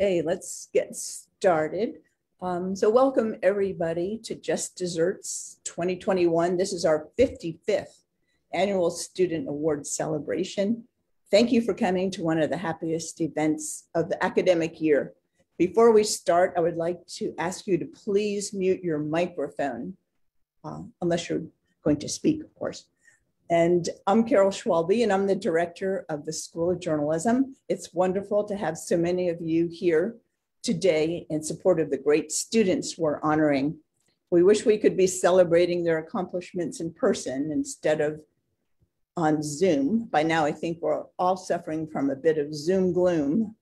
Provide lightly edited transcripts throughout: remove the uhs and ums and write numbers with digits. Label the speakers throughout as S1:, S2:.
S1: Okay, let's get started. So welcome everybody to Just Desserts 2021. This is our 55th annual Student Award celebration. Thank you for coming to one of the happiest events of the academic year. Before we start, I would like to ask you to please mute your microphone, unless you're going to speak, of course. And I'm Carol Schwalbe, and I'm the director of the School of Journalism. It's wonderful to have so many of you here today in support of the great students we're honoring. We wish we could be celebrating their accomplishments in person instead of on Zoom. By now, I think we're all suffering from a bit of Zoom gloom.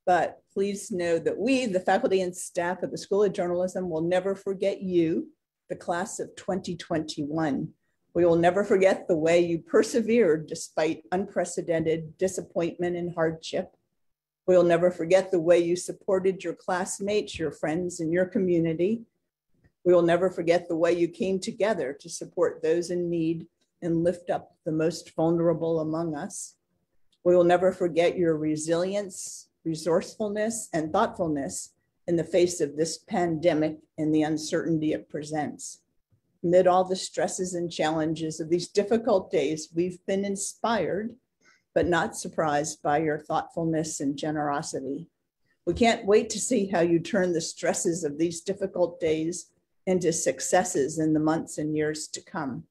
S1: But please know that we, the faculty and staff of the School of Journalism, will never forget you, the class of 2021. We will never forget the way you persevered despite unprecedented disappointment and hardship. We will never forget the way you supported your classmates, your friends, and your community. We will never forget the way you came together to support those in need and lift up the most vulnerable among us. We will never forget your resilience, resourcefulness, and thoughtfulness in the face of this pandemic and the uncertainty it presents. Amid all the stresses and challenges of these difficult days, we've been inspired, but not surprised by your thoughtfulness and generosity. We can't wait to see how you turn the stresses of these difficult days into successes in the months and years to come.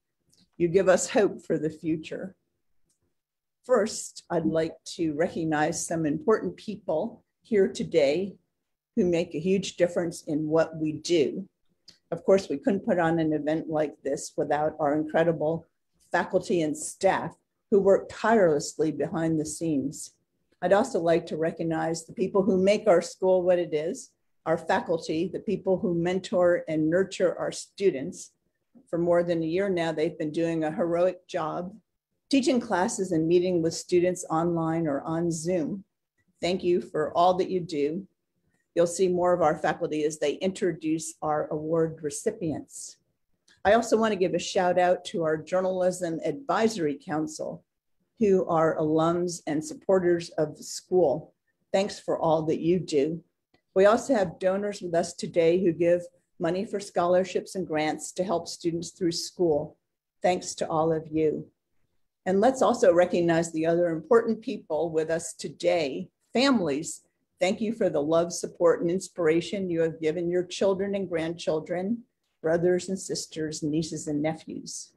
S1: You give us hope for the future. First, I'd like to recognize some important people here today who make a huge difference in what we do. Of course, we couldn't put on an event like this without our incredible faculty and staff who work tirelessly behind the scenes. I'd also like to recognize the people who make our school what it is, our faculty, the people who mentor and nurture our students. For more than a year now, they've been doing a heroic job, teaching classes and meeting with students online or on Zoom. Thank you for all that you do. You'll see more of our faculty as they introduce our award recipients. I also want to give a shout out to our Journalism Advisory Council, who are alums and supporters of the school. Thanks for all that you do. We also have donors with us today who give money for scholarships and grants to help students through school. Thanks to all of you. And let's also recognize the other important people with us today, families. Thank you for the love, support, and inspiration you have given your children and grandchildren, brothers and sisters, nieces and nephews.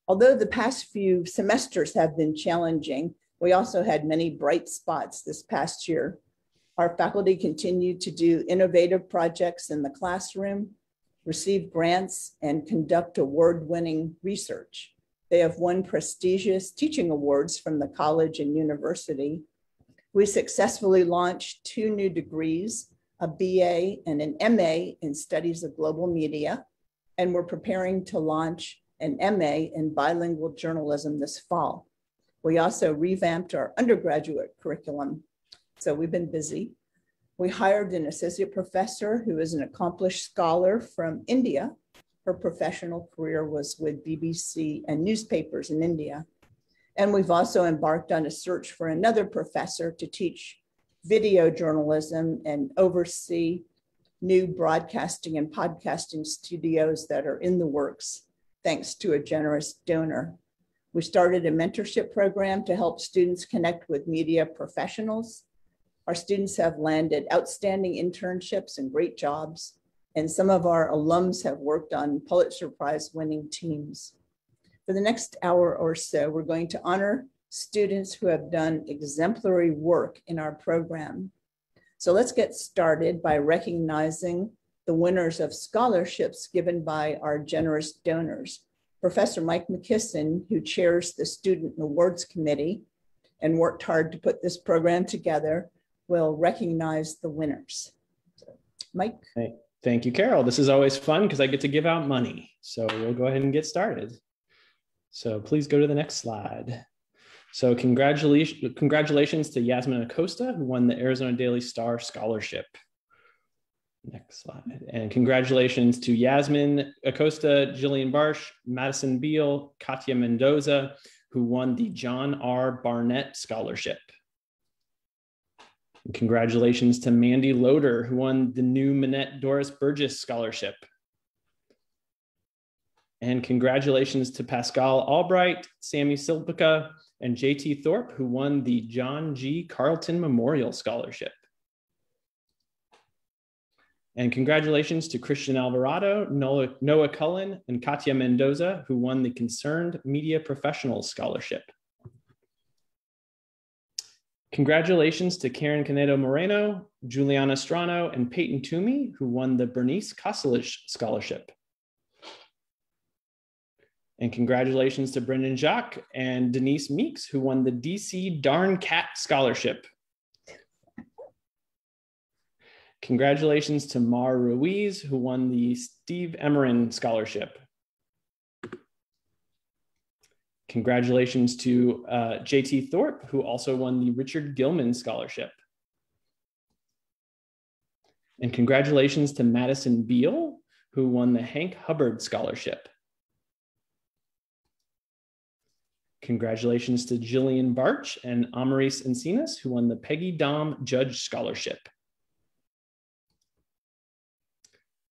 S1: Although the past few semesters have been challenging, we also had many bright spots this past year. Our faculty continued to do innovative projects in the classroom, receive grants, and conduct award-winning research. They have won prestigious teaching awards from the college and university. We successfully launched 2 new degrees, a BA and an MA in Studies of Global Media, and we're preparing to launch an MA in Bilingual Journalism this fall. We also revamped our undergraduate curriculum, so we've been busy. We hired an associate professor who is an accomplished scholar from India. Her professional career was with BBC and newspapers in India. And we've also embarked on a search for another professor to teach video journalism and oversee new broadcasting and podcasting studios that are in the works, thanks to a generous donor. We started a mentorship program to help students connect with media professionals. Our students have landed outstanding internships and great jobs, and some of our alums have worked on Pulitzer Prize winning teams. For the next hour or so, we're going to honor students who have done exemplary work in our program. So let's get started by recognizing the winners of scholarships given by our generous donors. Professor Mike McKisson, who chairs the Student Awards Committee and worked hard to put this program together, will recognize the winners. So, Mike.
S2: Hey, thank you, Carol. This is always fun because I get to give out money. So we'll go ahead and get started. So please go to the next slide. So congratulations to Yasmin Acosta, who won the Arizona Daily Star Scholarship. Next slide. And congratulations to Yasmin Acosta, Jillian Barsh, Madison Beal, Katya Mendoza, who won the John R. Barnett Scholarship. And congratulations to Mandy Loader, who won the new Minette Doris Burgess Scholarship. And congratulations to Pascal Albright, Sammy Silpica, and JT Thorpe, who won the John G. Carlton Memorial Scholarship. And congratulations to Christian Alvarado, Noah Cullen, and Katia Mendoza, who won the Concerned Media Professionals Scholarship. Congratulations to Karen Canedo Moreno, Juliana Strano, and Peyton Toomey, who won the Bernice Koselich Scholarship. And congratulations to Brendan Jacques and Denise Meeks, who won the DC Darn Cat Scholarship. Congratulations to Mar Ruiz, who won the Steve Emmerin Scholarship. Congratulations to JT Thorpe, who also won the Richard Gilman Scholarship. And congratulations to Madison Beal, who won the Hank Hubbard Scholarship. Congratulations to Jillian Barch and Amaris Encinas, who won the Peggy Dom Judge Scholarship.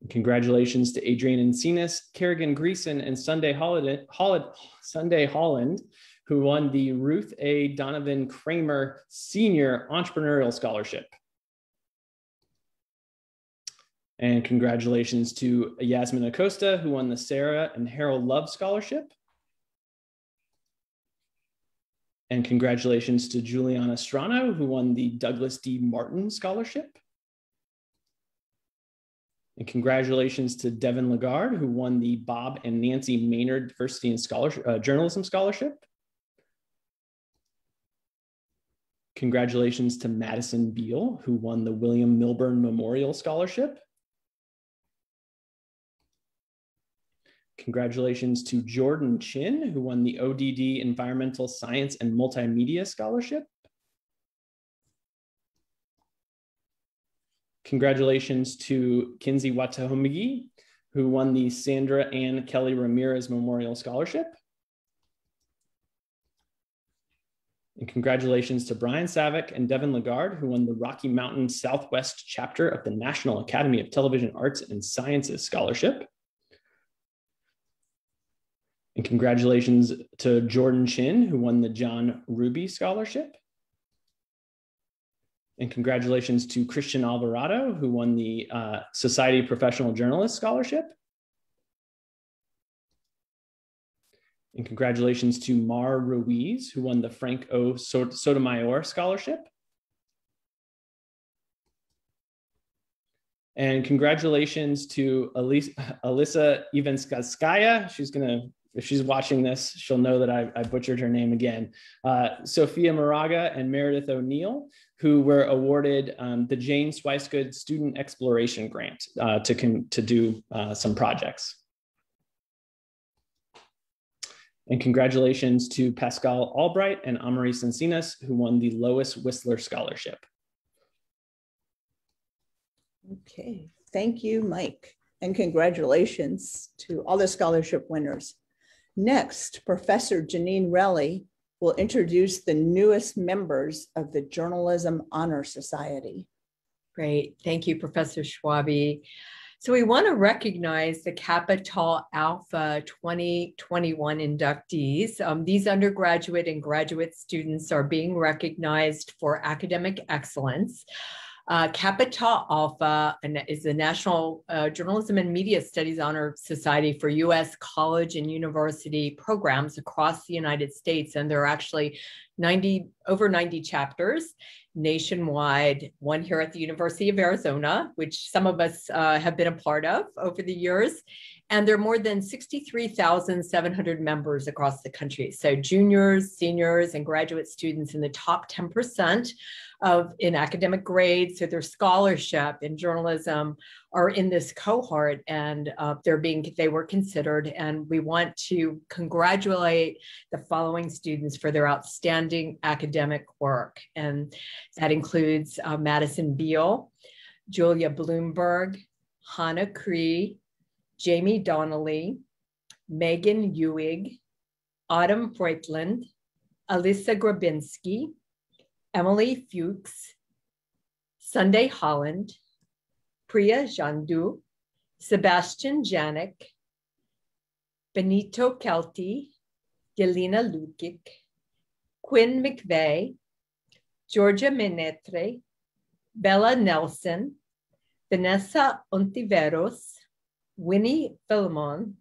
S2: Congratulations to Adrian Encinas, Kerrigan Greason, and Sunday Holland, who won the Ruth A. Donovan Kramer Senior Entrepreneurial Scholarship. And congratulations to Yasmin Acosta, who won the Sarah and Harold Love Scholarship. And congratulations to Juliana Strano, who won the Douglas D. Martin Scholarship. And congratulations to Devin Lagarde, who won the Bob and Nancy Maynard Diversity and Journalism Scholarship. Congratulations to Madison Beal, who won the William Milburn Memorial Scholarship. Congratulations to Jordan Chin, who won the ODD Environmental Science and Multimedia Scholarship. Congratulations to Kinsey Watahomigi, who won the Sandra Ann Kelly Ramirez Memorial Scholarship. And congratulations to Brian Savick and Devin Lagarde, who won the Rocky Mountain Southwest chapter of the National Academy of Television Arts and Sciences Scholarship. And congratulations to Jordan Chin, who won the John Ruby Scholarship. And congratulations to Christian Alvarado, who won the Society Professional Journalist Scholarship. And congratulations to Mar Ruiz, who won the Frank O. Sotomayor Scholarship. And congratulations to Alyssa Ivanskaya. If she's watching this, she'll know that I butchered her name again. Sophia Moraga and Meredith O'Neill, who were awarded the Jane Swicegood Student Exploration Grant to do some projects. And congratulations to Pascal Albright and Amaris Encinas, who won the Lois Whistler Scholarship.
S1: Okay, thank you, Mike. And congratulations to all the scholarship winners. Next, Professor Janine Relly will introduce the newest members of the Journalism Honor Society.
S3: Great, thank you, Professor Schwabe. So we want to recognize the Kappa Tau Alpha 2021 inductees. These undergraduate and graduate students are being recognized for academic excellence. Kappa Tau Alpha is the National Journalism and Media Studies Honor Society for U.S. college and university programs across the United States. And there are actually over 90 chapters nationwide, one here at the University of Arizona, which some of us have been a part of over the years. And there are more than 63,700 members across the country. So juniors, seniors, and graduate students in the top 10% in academic grades, so their scholarship in journalism are in this cohort, and they were considered. And we want to congratulate the following students for their outstanding academic work. And that includes Madison Beal, Julia Bloomberg, Hannah Cree, Jamie Donnelly, Megan Ewing, Autumn Freitland, Alyssa Grabinski, Emily Fuchs, Sunday Holland, Priya Jandu, Sebastian Janik, Benito Kelty, Yelena Lukic, Quinn McVeigh, Georgia Menetre, Bella Nelson, Vanessa Ontiveros, Winnie Philemon,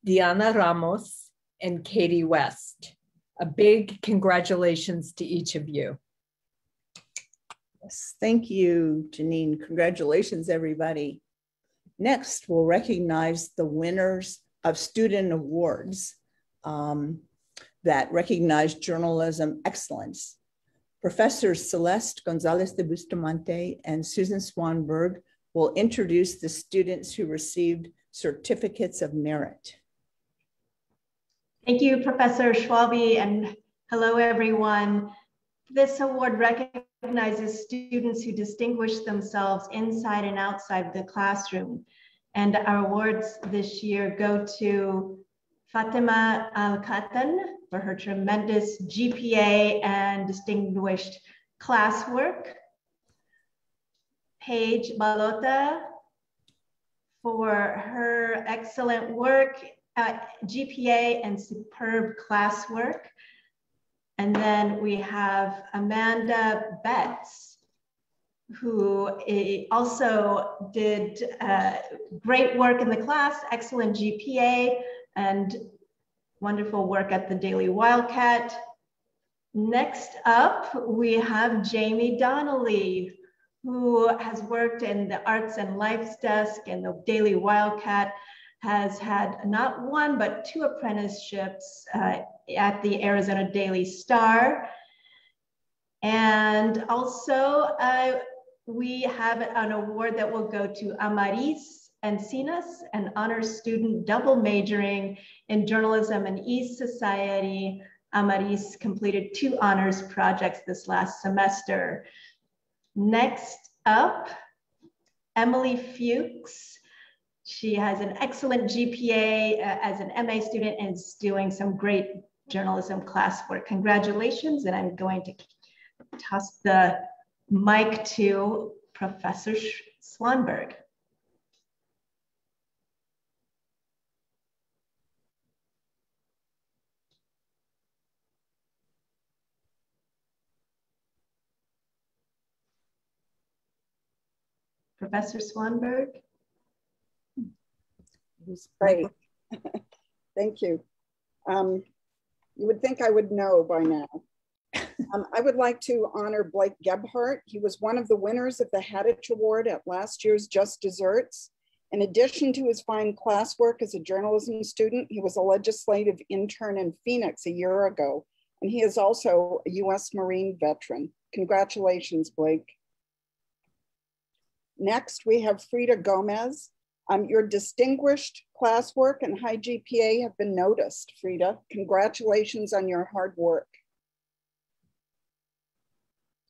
S3: Diana Ramos, and Katie West. A big congratulations to each of you.
S1: Yes, thank you, Janine. Congratulations, everybody. Next, we'll recognize the winners of student awards that recognize journalism excellence. Professors Celeste Gonzalez de Bustamante and Susan Swanberg will introduce the students who received certificates of merit.
S4: Thank you, Professor Schwabe, and hello, everyone. This award recognizes students who distinguish themselves inside and outside the classroom. And our awards this year go to Fatima Al-Khatan for her tremendous GPA and distinguished classwork. Paige Balota for her excellent work at GPA and superb classwork. And then we have Amanda Betts, who also did great work in the class, excellent GPA, and wonderful work at the Daily Wildcat. Next up, we have Jamie Donnelly, who has worked in the Arts and Lives Desk and the Daily Wildcat, has had not one, but 2 apprenticeships at the Arizona Daily Star. And also, we have an award that will go to Amaris Encinas, an honors student double majoring in journalism and e-society. Amaris completed 2 honors projects this last semester. Next up, Emily Fuchs. She has an excellent GPA as an MA student and is doing some great journalism classwork. Congratulations, and I'm going to toss the mic to Professor Swanberg. Professor Swanberg.
S5: Right. Thank you. You would think I would know by now. I would like to honor Blake Gebhardt. He was one of the winners of the Hadich Award at last year's Just Desserts. In addition to his fine classwork as a journalism student, he was a legislative intern in Phoenix a year ago, and he is also a US Marine veteran. Congratulations, Blake. Next, we have Frida Gomez. Your distinguished classwork and high GPA have been noticed, Frida. Congratulations on your hard work.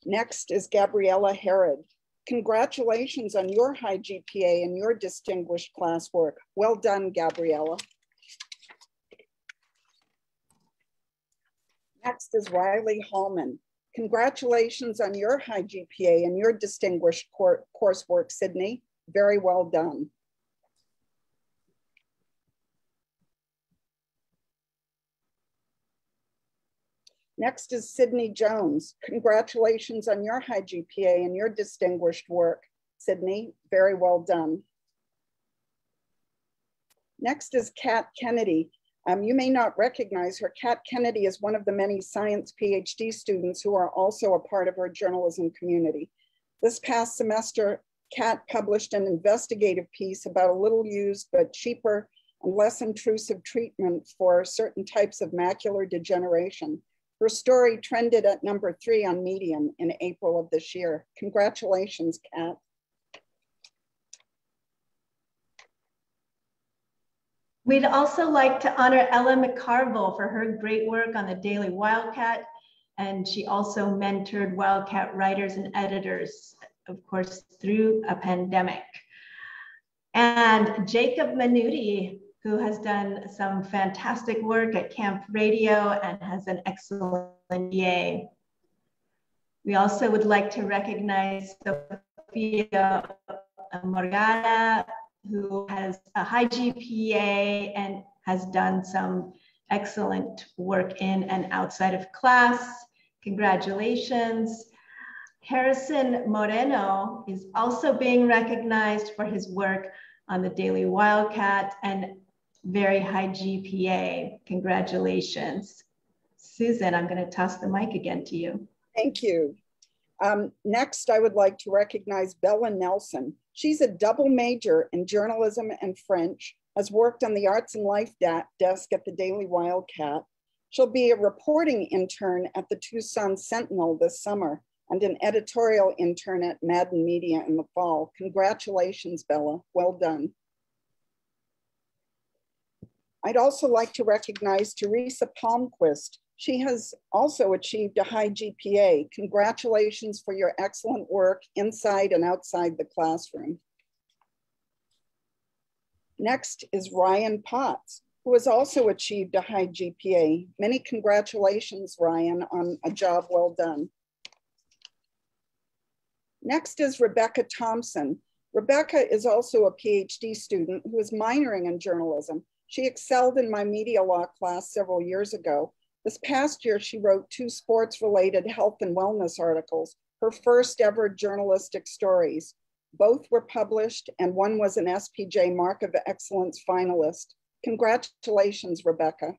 S5: Next is Gabriella Herod. Congratulations on your high GPA and your distinguished classwork. Well done, Gabriella. Next is Riley Hallman. Congratulations on your high GPA and your distinguished coursework, Sydney. Very well done. Next is Sydney Jones. Congratulations on your high GPA and your distinguished work, Sydney. Very well done. Next is Kat Kennedy. You may not recognize her. Kat Kennedy is one of the many science PhD students who are also a part of our journalism community. This past semester, Kat published an investigative piece about a little used but cheaper and less intrusive treatment for certain types of macular degeneration. Her story trended at #3 on Medium in April of this year. Congratulations, Kat.
S4: We'd also like to honor Ella McCarville for her great work on the Daily Wildcat, and she also mentored Wildcat writers and editors, of course, through a pandemic. And Jacob Manuti, who has done some fantastic work at Camp Radio and has an excellent EA. We also would like to recognize Sophia Sofia Morgana, who has a high GPA and has done some excellent work in and outside of class. Congratulations. Harrison Moreno is also being recognized for his work on the Daily Wildcat and very high GPA. Congratulations. Susan, I'm going to toss the mic again to you.
S5: Thank you. Next, I would like to recognize Bella Nelson. She's a double major in journalism and French, has worked on the Arts and Life desk at the Daily Wildcat. She'll be a reporting intern at the Tucson Sentinel this summer and an editorial intern at Madden Media in the fall. Congratulations, Bella. Well done. I'd also like to recognize Teresa Palmquist. She has also achieved a high GPA. Congratulations for your excellent work inside and outside the classroom. Next is Ryan Potts, who has also achieved a high GPA. Many congratulations, Ryan, on a job well done. Next is Rebecca Thompson. Rebecca is also a PhD student who is minoring in journalism. She excelled in my media law class several years ago. This past year, she wrote 2 sports-related health and wellness articles, her first ever journalistic stories. Both were published and one was an SPJ Mark of Excellence finalist. Congratulations, Rebecca.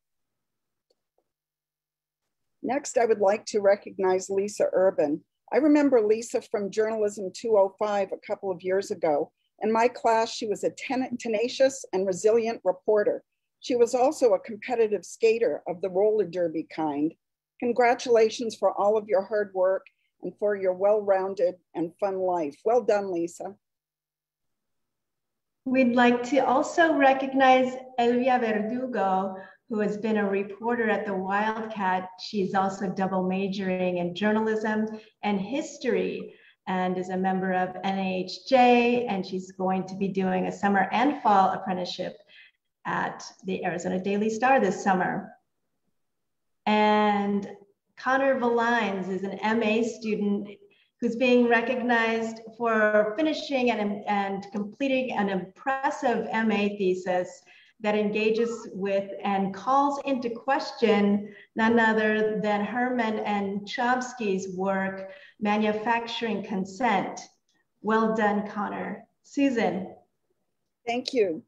S5: Next, I would like to recognize Lisa Urban. I remember Lisa from Journalism 205 a couple of years ago. In my class, she was a tenacious and resilient reporter. She was also a competitive skater of the roller derby kind. Congratulations for all of your hard work and for your well-rounded and fun life. Well done, Lisa.
S4: We'd like to also recognize Elvia Verdugo, who has been a reporter at the Wildcat. She's also double majoring in journalism and history and is a member of NAHJ, and she's going to be doing a summer and fall apprenticeship at the Arizona Daily Star this summer. And Connor Valines is an MA student who's being recognized for finishing and completing an impressive MA thesis that engages with and calls into question none other than Herman and Chomsky's work, Manufacturing Consent. Well done, Connor. Susan.
S5: Thank you.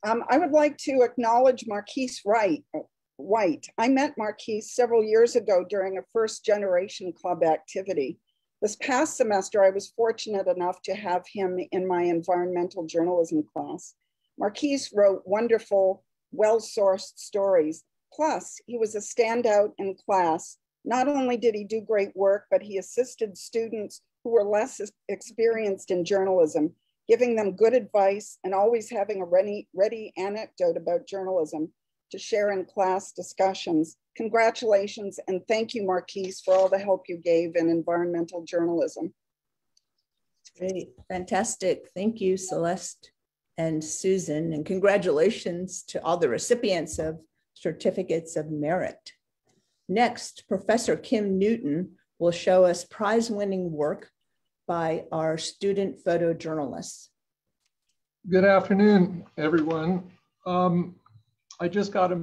S5: I would like to acknowledge Marquise White. I met Marquise several years ago during a First Generation Club activity. This past semester, I was fortunate enough to have him in my environmental journalism class. Marquise wrote wonderful, well-sourced stories. Plus, he was a standout in class. Not only did he do great work, but he assisted students who were less experienced in journalism, giving them good advice and always having a ready anecdote about journalism to share in class discussions. Congratulations and thank you, Marquise, for all the help you gave in environmental journalism.
S1: Great, fantastic. Thank you, Celeste and Susan, and congratulations to all the recipients of certificates of merit. Next, Professor Kim Newton will show us prize-winning work by our student photojournalists.
S6: Good afternoon, everyone. I just got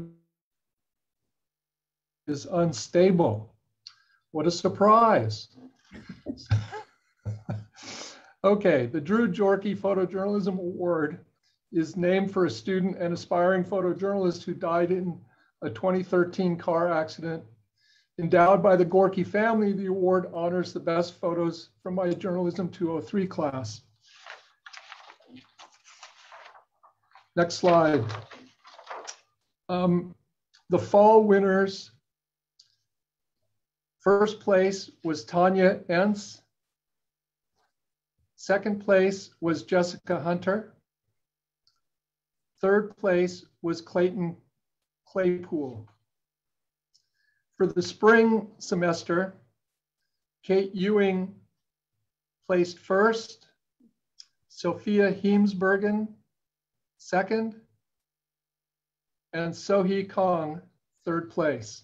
S6: is unstable. What a surprise. Okay, the Drew Jorke Photojournalism Award is named for a student and aspiring photojournalist who died in a 2013 car accident. Endowed by the Gorky family, the award honors the best photos from my Journalism 203 class. Next slide. The fall winners. First place was Tanya Entz. Second place was Jessica Hunter. Third place was Clayton Claypool. For the spring semester, Kate Ewing placed first, Sophia Heemsbergen second, and Sohee Kong third place.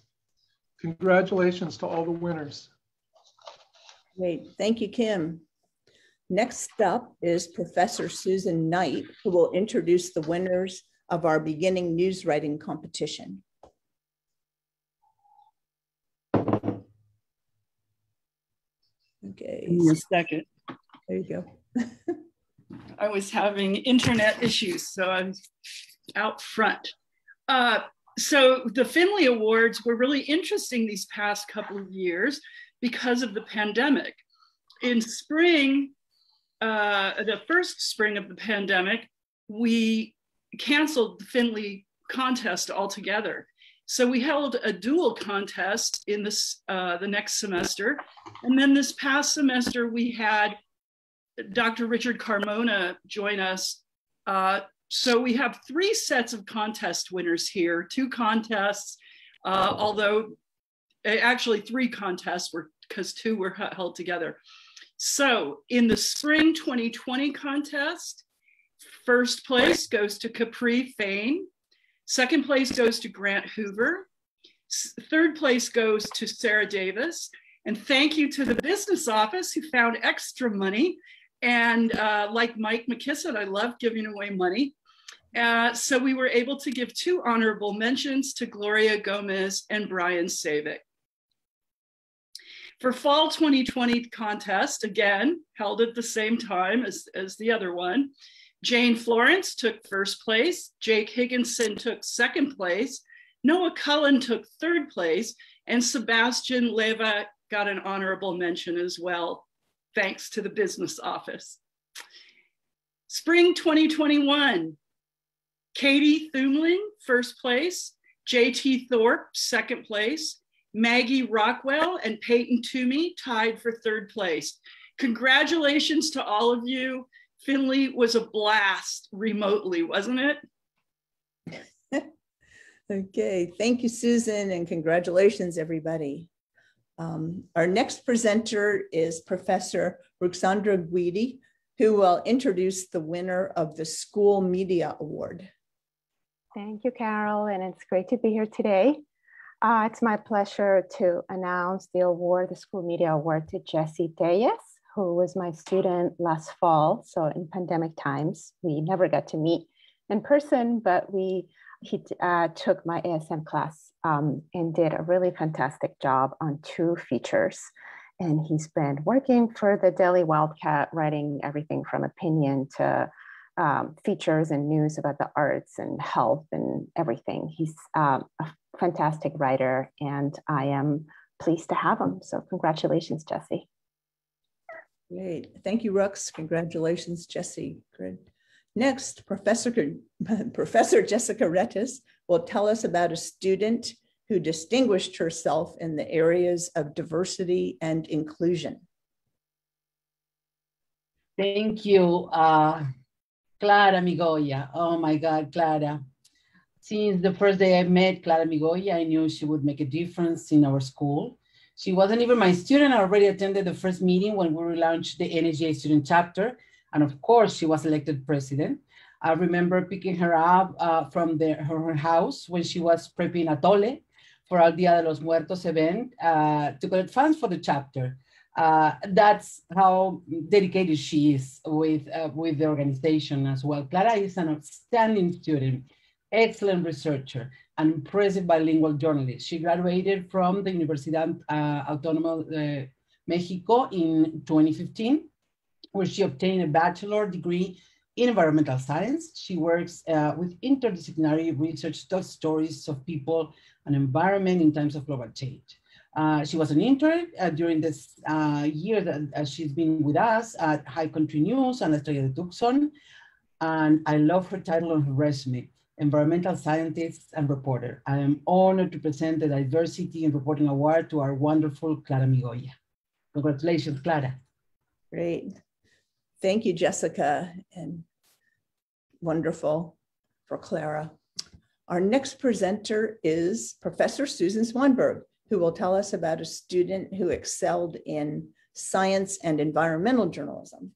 S6: Congratulations to all the winners.
S1: Great, thank you, Kim. Next up is Professor Susan Knight, who will introduce the winners of our beginning news writing competition. Okay.
S7: Give me a second.
S1: There you go.
S7: I was having internet issues, so I'm out front. So the Finley Awards were really interesting these past couple of years because of the pandemic. In spring, the first spring of the pandemic, we canceled the Finley contest altogether. So we held a dual contest in this the next semester. And then this past semester, we had Dr. Richard Carmona join us. So we have 3 sets of contest winners here, 2 contests, although actually 3 contests were because 2 were held together. So in the spring 2020 contest, first place goes to Capri Fain. Second place goes to Grant Hoover. Third place goes to Sarah Davis. And thank you to the business office who found extra money. And like Mike McKisson, I love giving away money. So we were able to give 2 honorable mentions to Gloria Gomez and Brian Savick. For fall 2020 contest, again, held at the same time as the other one, Jane Florence took first place, Jake Higginson took second place, Noah Cullen took third place, and Sebastian Leva got an honorable mention as well, thanks to the business office. Spring 2021, Katie Thumling, first place, JT Thorpe, second place, Maggie Rockwell and Peyton Toomey tied for third place. Congratulations to all of you. Finley was a blast remotely, wasn't it?
S1: Okay, thank you, Susan, and congratulations, everybody. Our next presenter is Professor Ruxandra Guidi, who will introduce the winner of the School Media Award.
S8: Thank you, Carol, and it's great to be here today. It's my pleasure to announce the award, the School Media Award, to Jesse Tellez, who was my student last fall. So in pandemic times, we never got to meet in person, but he took my ASM class and did a really fantastic job on 2 features. And he's been working for the Daily Wildcat, writing everything from opinion to features and news about the arts and health and everything. He's a fantastic writer, and I am pleased to have him. So congratulations, Jesse.
S1: Great. Thank you, Rux. Congratulations, Jesse. Good. Next, Professor Jessica Rettis will tell us about a student who distinguished herself in the areas of diversity and inclusion.
S9: Thank you, Clara Migoya. Oh my God, Clara. Since the first day I met Clara Migoya, I knew she would make a difference in our school. She wasn't even my student. I already attended the first meeting when we relaunched the NAGA student chapter. And of course, she was elected president. I remember picking her up from her house when she was prepping Atole for our Dia de los Muertos event to collect funds for the chapter. That's how dedicated she is with the organization as well. Clara is an outstanding student, excellent researcher, and impressive bilingual journalist. She graduated from the Universidad Autónoma de Mexico in 2015, where she obtained a bachelor degree in environmental science. She works with interdisciplinary research, tells stories of people and environment in times of global change. She was an intern during this year that she's been with us at High Country News and Estrella de Tucson. And I love her title on her resume, Environmental Scientist and Reporter. I am honored to present the Diversity in Reporting Award to our wonderful Clara Migoya. Congratulations, Clara.
S1: Great. Thank you, Jessica, and wonderful for Clara. Our next presenter is Professor Susan Swanberg, who will tell us about a student who excelled in science and environmental journalism.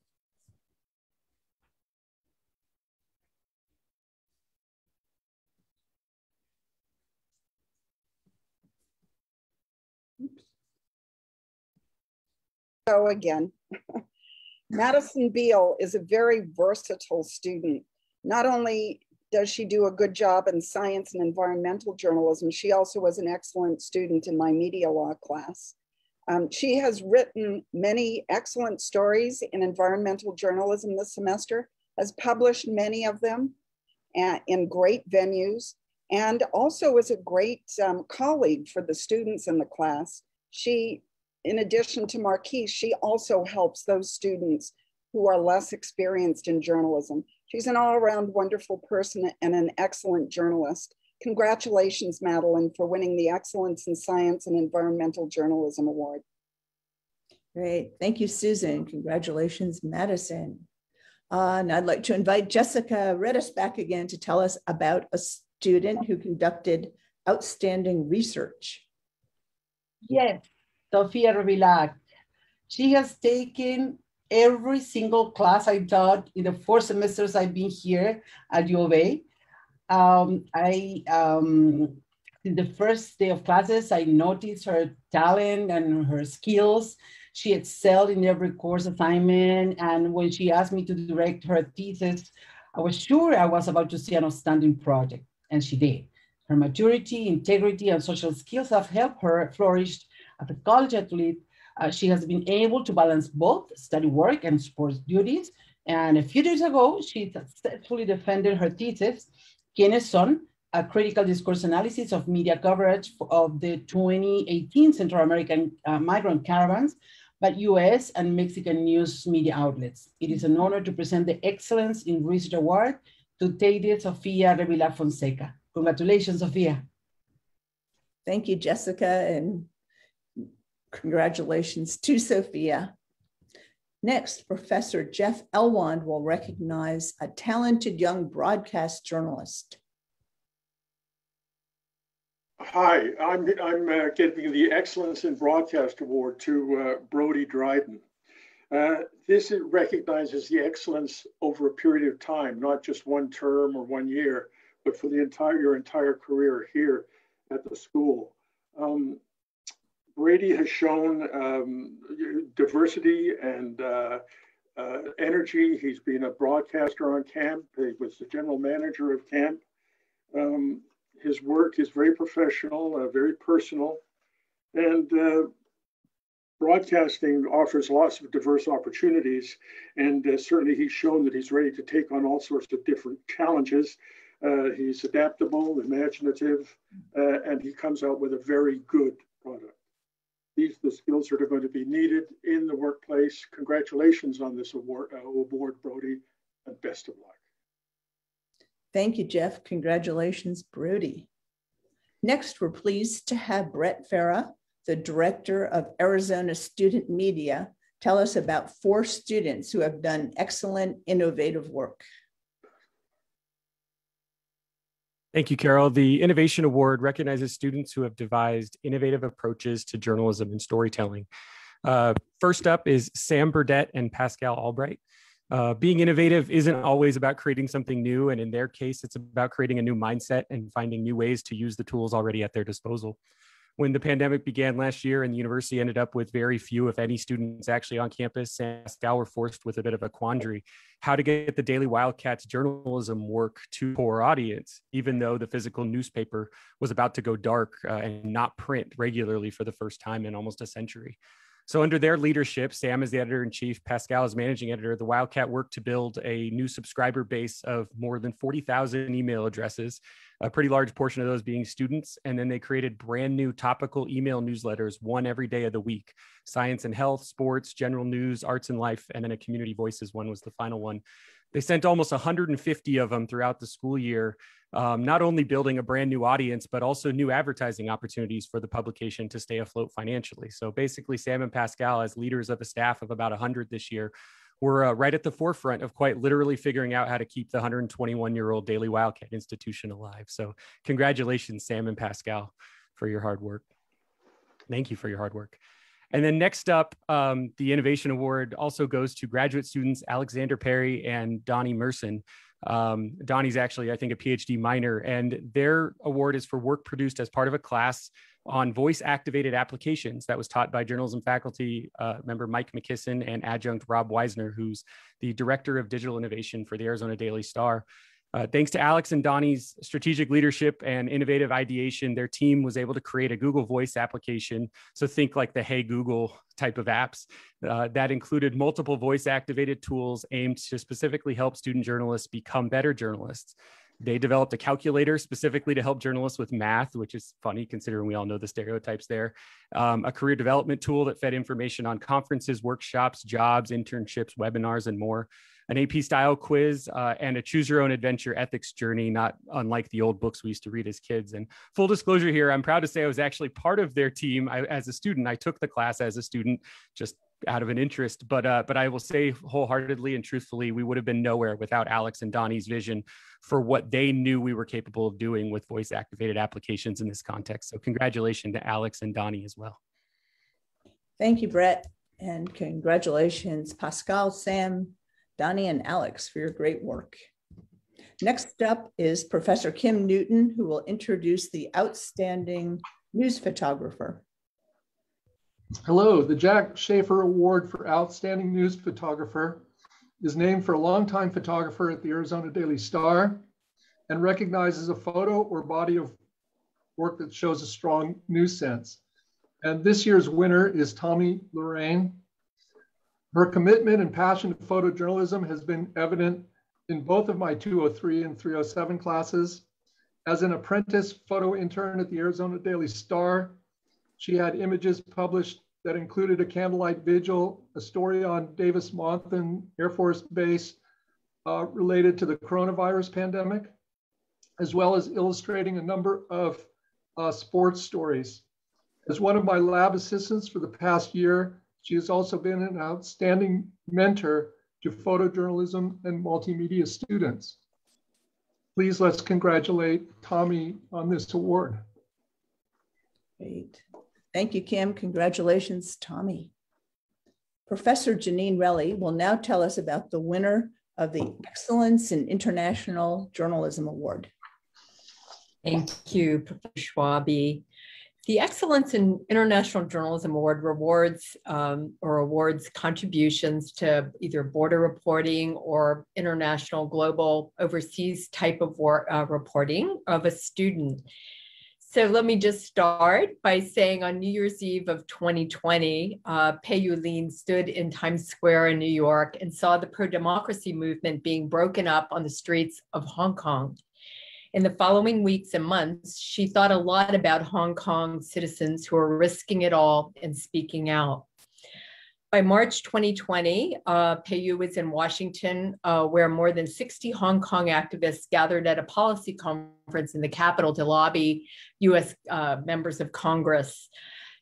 S5: Go again. Madison Beal is a very versatile student. Not only does she do a good job in science and environmental journalism, she also was an excellent student in my media law class. She has written many excellent stories in environmental journalism this semester, has published many of them in great venues, and also is a great colleague for the students in the class. She, in addition to Marquise, she also helps those students who are less experienced in journalism. She's an all-around wonderful person and an excellent journalist. Congratulations, Madeline, for winning the Excellence in Science and Environmental Journalism Award.
S1: Great, thank you, Susan. Congratulations, Madison. And I'd like to invite Jessica Redis back again to tell us about a student who conducted outstanding research.
S9: Yes, Sofia Revillac. She has taken every single class I taught in the 4 semesters I've been here at U of A. In the first day of classes, I noticed her talent and her skills. She excelled in every course assignment. And when she asked me to direct her thesis, I was sure I was about to see an outstanding project, and she did. Her maturity, integrity, and social skills have helped her flourish as a college athlete. She has been able to balance both study work and sports duties. And a few days ago, she successfully defended her thesis, ¿Quiénes son? A critical discourse analysis of media coverage of the 2018 Central American migrant caravans by US and Mexican news media outlets. It is an honor to present the Excellence in Research Award to Teide Sofia Revillac Fonseca. Congratulations, Sofia.
S1: Thank you, Jessica, and congratulations to Sophia. Next, Professor Jeff Elwand will recognize a talented young broadcast journalist.
S10: Hi, I'm giving the Excellence in Broadcast Award to Brody Dryden. This recognizes the excellence over a period of time, not just one term or 1 year, but for your entire career here at the school. Brady has shown diversity and energy. He's been a broadcaster on camp. He was the general manager of camp. His work is very professional, very personal, and broadcasting offers lots of diverse opportunities. And certainly he's shown that he's ready to take on all sorts of different challenges. He's adaptable, imaginative, and he comes out with a very good product. These are the skills that are going to be needed in the workplace. Congratulations on this award, Brody, and best of luck.
S1: Thank you, Jeff. Congratulations, Brody. Next, we're pleased to have Brett Farah, the Director of Arizona Student Media, tell us about 4 students who have done excellent, innovative work.
S11: Thank you, Carol. The Innovation Award recognizes students who have devised innovative approaches to journalism and storytelling. First up is Sam Burdett and Pascal Albright. Being innovative isn't always about creating something new, and in their case, it's about creating a new mindset and finding new ways to use the tools already at their disposal. When the pandemic began last year and the university ended up with very few, if any, students actually on campus, Sam and Pascal were forced with a bit of a quandary: how to get the Daily Wildcats journalism work to a poor audience, even though the physical newspaper was about to go dark and not print regularly for the first time in almost a century. So under their leadership, Sam is the editor-in-chief, Pascal is managing editor, the Wildcat worked to build a new subscriber base of more than 40,000 email addresses, a pretty large portion of those being students. And then they created brand new topical email newsletters, one every day of the week: science and health, sports, general news, arts and life, and then a community voices one was the final one. They sent almost 150 of them throughout the school year, not only building a brand new audience, but also new advertising opportunities for the publication to stay afloat financially. So basically, Sam and Pascal, as leaders of a staff of about 100 this year, were right at the forefront of quite literally figuring out how to keep the 121-year-old Daily Wildcat institution alive. So congratulations, Sam and Pascal, for your hard work. Thank you for your hard work. And then next up, the Innovation Award also goes to graduate students Alexander Perry and Donnie Merson. Donnie's actually, I think, a PhD minor, and their award is for work produced as part of a class on voice-activated applications that was taught by journalism faculty member Mike McKisson and adjunct Rob Weisner, who's the Director of Digital Innovation for the Arizona Daily Star. Thanks to Alex and Donnie's strategic leadership and innovative ideation, their team was able to create a Google Voice application. So think like the Hey Google type of apps that included multiple voice-activated tools aimed to specifically help student journalists become better journalists. They developed a calculator specifically to help journalists with math, which is funny considering we all know the stereotypes there. A career development tool that fed information on conferences, workshops, jobs, internships, webinars, and more. An AP style quiz and a choose your own adventure ethics journey, not unlike the old books we used to read as kids. And full disclosure here, I'm proud to say I was actually part of their team as a student. I took the class as a student, just out of an interest, but I will say wholeheartedly and truthfully, we would have been nowhere without Alex and Donnie's vision for what they knew we were capable of doing with voice activated applications in this context. So congratulations to Alex and Donnie as well.
S1: Thank you, Brett. And congratulations, Pascal, Sam, Donnie, and Alex for your great work. Next up is Professor Kim Newton, who will introduce the Outstanding News Photographer.
S6: Hello, the Jack Schaefer Award for Outstanding News Photographer is named for a longtime photographer at the Arizona Daily Star and recognizes a photo or body of work that shows a strong news sense. And this year's winner is Tommy Lorraine. Her commitment and passion to photojournalism has been evident in both of my 203 and 307 classes. As an apprentice photo intern at the Arizona Daily Star, she had images published that included a candlelight vigil, a story on Davis-Monthan Air Force Base related to the coronavirus pandemic, as well as illustrating a number of sports stories. As one of my lab assistants for the past year, she has also been an outstanding mentor to photojournalism and multimedia students. Please let's congratulate Tommy on this award.
S1: Great. Thank you, Kim. Congratulations, Tommy. Professor Janine Relly will now tell us about the winner of the Excellence in International Journalism Award.
S3: Thank you, Professor Schwabe. The Excellence in International Journalism Award rewards awards contributions to either border reporting or international, global, overseas type of reporting of a student. So let me just start by saying on New Year's Eve of 2020, Pei-Yu Lin stood in Times Square in New York and saw the pro-democracy movement being broken up on the streets of Hong Kong. In the following weeks and months, she thought a lot about Hong Kong citizens who are risking it all and speaking out. By March 2020, Pei-Yu was in Washington, where more than 60 Hong Kong activists gathered at a policy conference in the Capitol to lobby US members of Congress.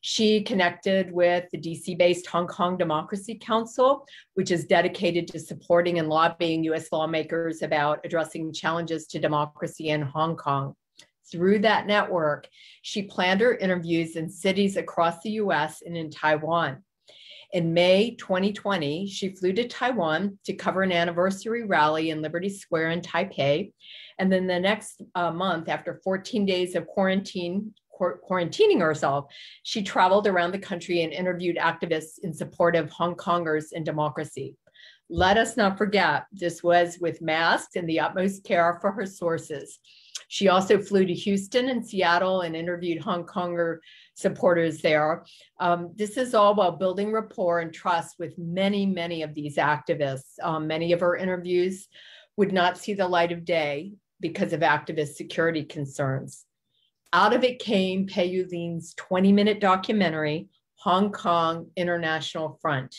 S3: She connected with the DC-based Hong Kong Democracy Council, which is dedicated to supporting and lobbying US lawmakers about addressing challenges to democracy in Hong Kong. Through that network, she planned her interviews in cities across the US and in Taiwan. In May 2020, she flew to Taiwan to cover an anniversary rally in Liberty Square in Taipei. And then the next month, after 14 days of quarantining herself, she traveled around the country and interviewed activists in support of Hong Kongers and democracy. Let us not forget, this was with masks and the utmost care for her sources. She also flew to Houston and Seattle and interviewed Hong Konger supporters there. This is all while building rapport and trust with many, many of these activists. Many of her interviews would not see the light of day because of activist security concerns. Out of it came Pei-Yu Lin's 20-minute documentary, Hong Kong International Front: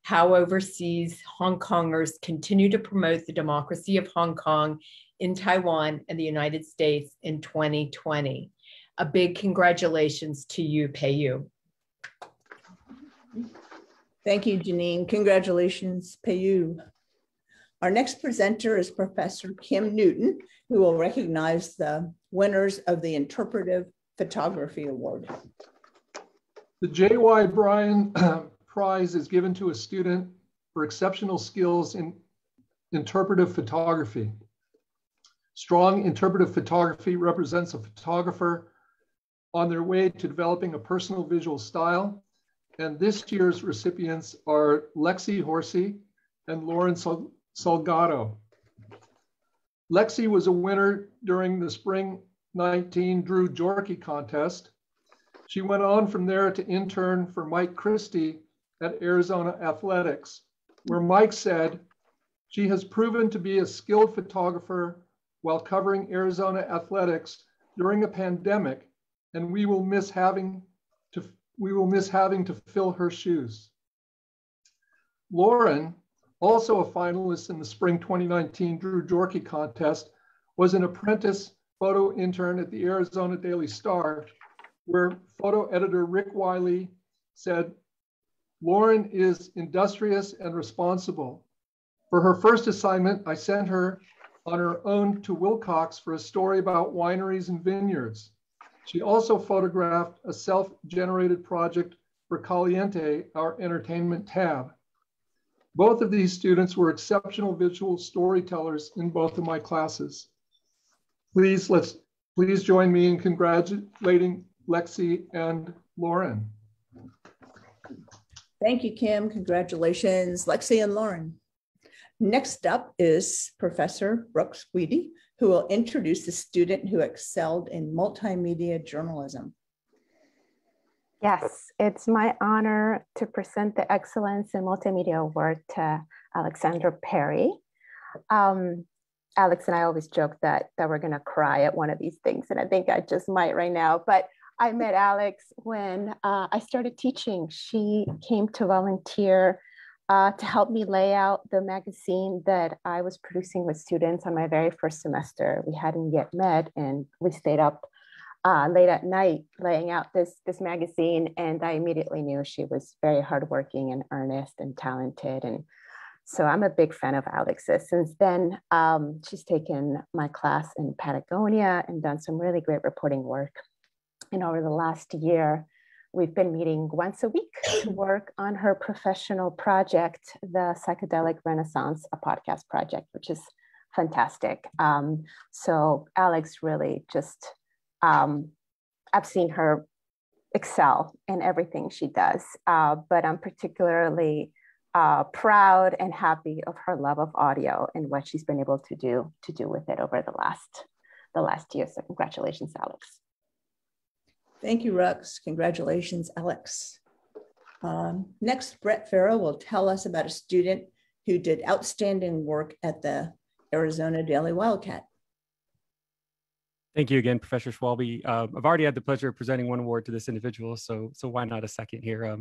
S3: How Overseas Hong Kongers Continue to Promote the Democracy of Hong Kong in Taiwan and the United States in 2020. A big congratulations to you, Pei-Yu.
S1: Thank you, Janine. Congratulations, Pei-Yu. Our next presenter is Professor Kim Newton, who will recognize the winners of the Interpretive Photography Award.
S6: The J.Y. Bryan Prize is given to a student for exceptional skills in interpretive photography. Strong interpretive photography represents a photographer on their way to developing a personal visual style. And this year's recipients are Lexi Horsey and Lauren Salgado. Lexi was a winner during the Spring 19 Drew Jorke contest. She went on from there to intern for Mike Christie at Arizona Athletics, where Mike said, she has proven to be a skilled photographer while covering Arizona athletics during a pandemic, and we will miss having to fill her shoes. Lauren, also a finalist in the Spring 2019 Drew Jorke contest, was an apprentice photo intern at the Arizona Daily Star, where photo editor Rick Wiley said, Lauren is industrious and responsible. For her first assignment, I sent her on her own to Wilcox for a story about wineries and vineyards. She also photographed a self-generated project for Caliente, our entertainment tab. Both of these students were exceptional visual storytellers in both of my classes. Please join me in congratulating Lexi and Lauren.
S1: Thank you, Kim. Congratulations, Lexi and Lauren. Next up is Professor Brooks Weedy, who will introduce the student who excelled in multimedia journalism.
S8: Yes, it's my honor to present the Excellence in Multimedia Award to Alexandra Perry. Alex and I always joke that we're gonna cry at one of these things, and I think I just might right now, but I met Alex when I started teaching. She came to volunteer to help me lay out the magazine that I was producing with students on my very first semester. We hadn't yet met, and we stayed up late at night laying out this magazine, and I immediately knew she was very hardworking and earnest and talented. And so I'm a big fan of Alex's. Since then, she's taken my class in Patagonia and done some really great reporting work. And over the last year, we've been meeting once a week to work on her professional project, the Psychedelic Renaissance, a podcast project, which is fantastic. So Alex really just, I've seen her excel in everything she does, but I'm particularly proud and happy of her love of audio and what she's been able to do with it over the last year. So congratulations, Alex.
S1: Thank you, Rux. Congratulations, Alex. Next, Brett Farrell will tell us about a student who did outstanding work at the Arizona Daily Wildcat.
S11: Thank you again, Professor Schwalbe. I've already had the pleasure of presenting one award to this individual, so why not a second here?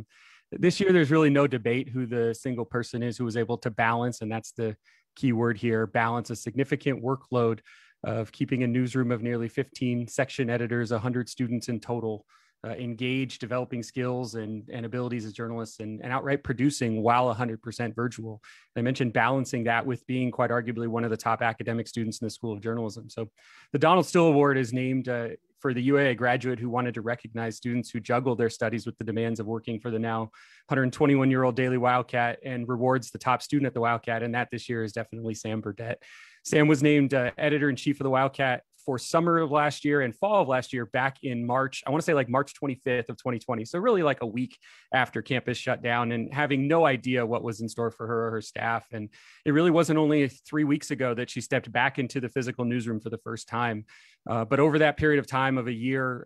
S11: This year, there's really no debate who the single person is who was able to balance, and that's the key word here, balance a significant workload of keeping a newsroom of nearly 15 section editors, 100 students in total, engaged, developing skills and abilities as journalists, and outright producing while 100% virtual. I mentioned balancing that with being quite arguably one of the top academic students in the School of Journalism. So the Donald Still Award is named for the UAA graduate who wanted to recognize students who juggled their studies with the demands of working for the now 121-year-old Daily Wildcat, and rewards the top student at the Wildcat, and that this year is definitely Sam Burdett. Sam was named editor-in-chief of the Wildcat for summer of last year and fall of last year, back in March, I want to say like March 25th of 2020. So really like a week after campus shut down, and having no idea what was in store for her or her staff. And it really wasn't only 3 weeks ago that she stepped back into the physical newsroom for the first time. But over that period of time of a year,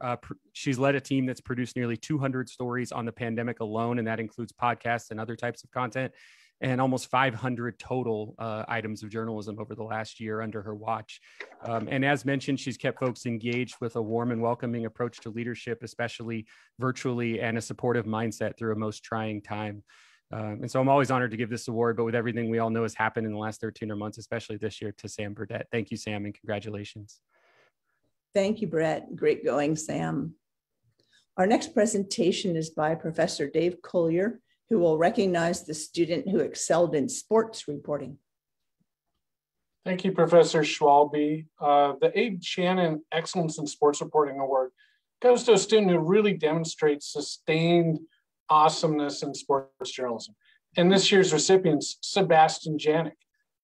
S11: she's led a team that's produced nearly 200 stories on the pandemic alone. And that includes podcasts and other types of content, and almost 500 total items of journalism over the last year under her watch. And as mentioned, she's kept folks engaged with a warm and welcoming approach to leadership, especially virtually, and a supportive mindset through a most trying time. And so I'm always honored to give this award, but with everything we all know has happened in the last 13 months, especially this year, to Sam Burdett. Thank you, Sam, and congratulations.
S1: Thank you, Brett. Great going, Sam. Our next presentation is by Professor Dave Collier, who will recognize the student who excelled in sports reporting.
S12: Thank you, Professor Schwalbe. The Abe Shannon Excellence in Sports Reporting Award goes to a student who really demonstrates sustained awesomeness in sports journalism. And this year's recipient is Sebastian Janik.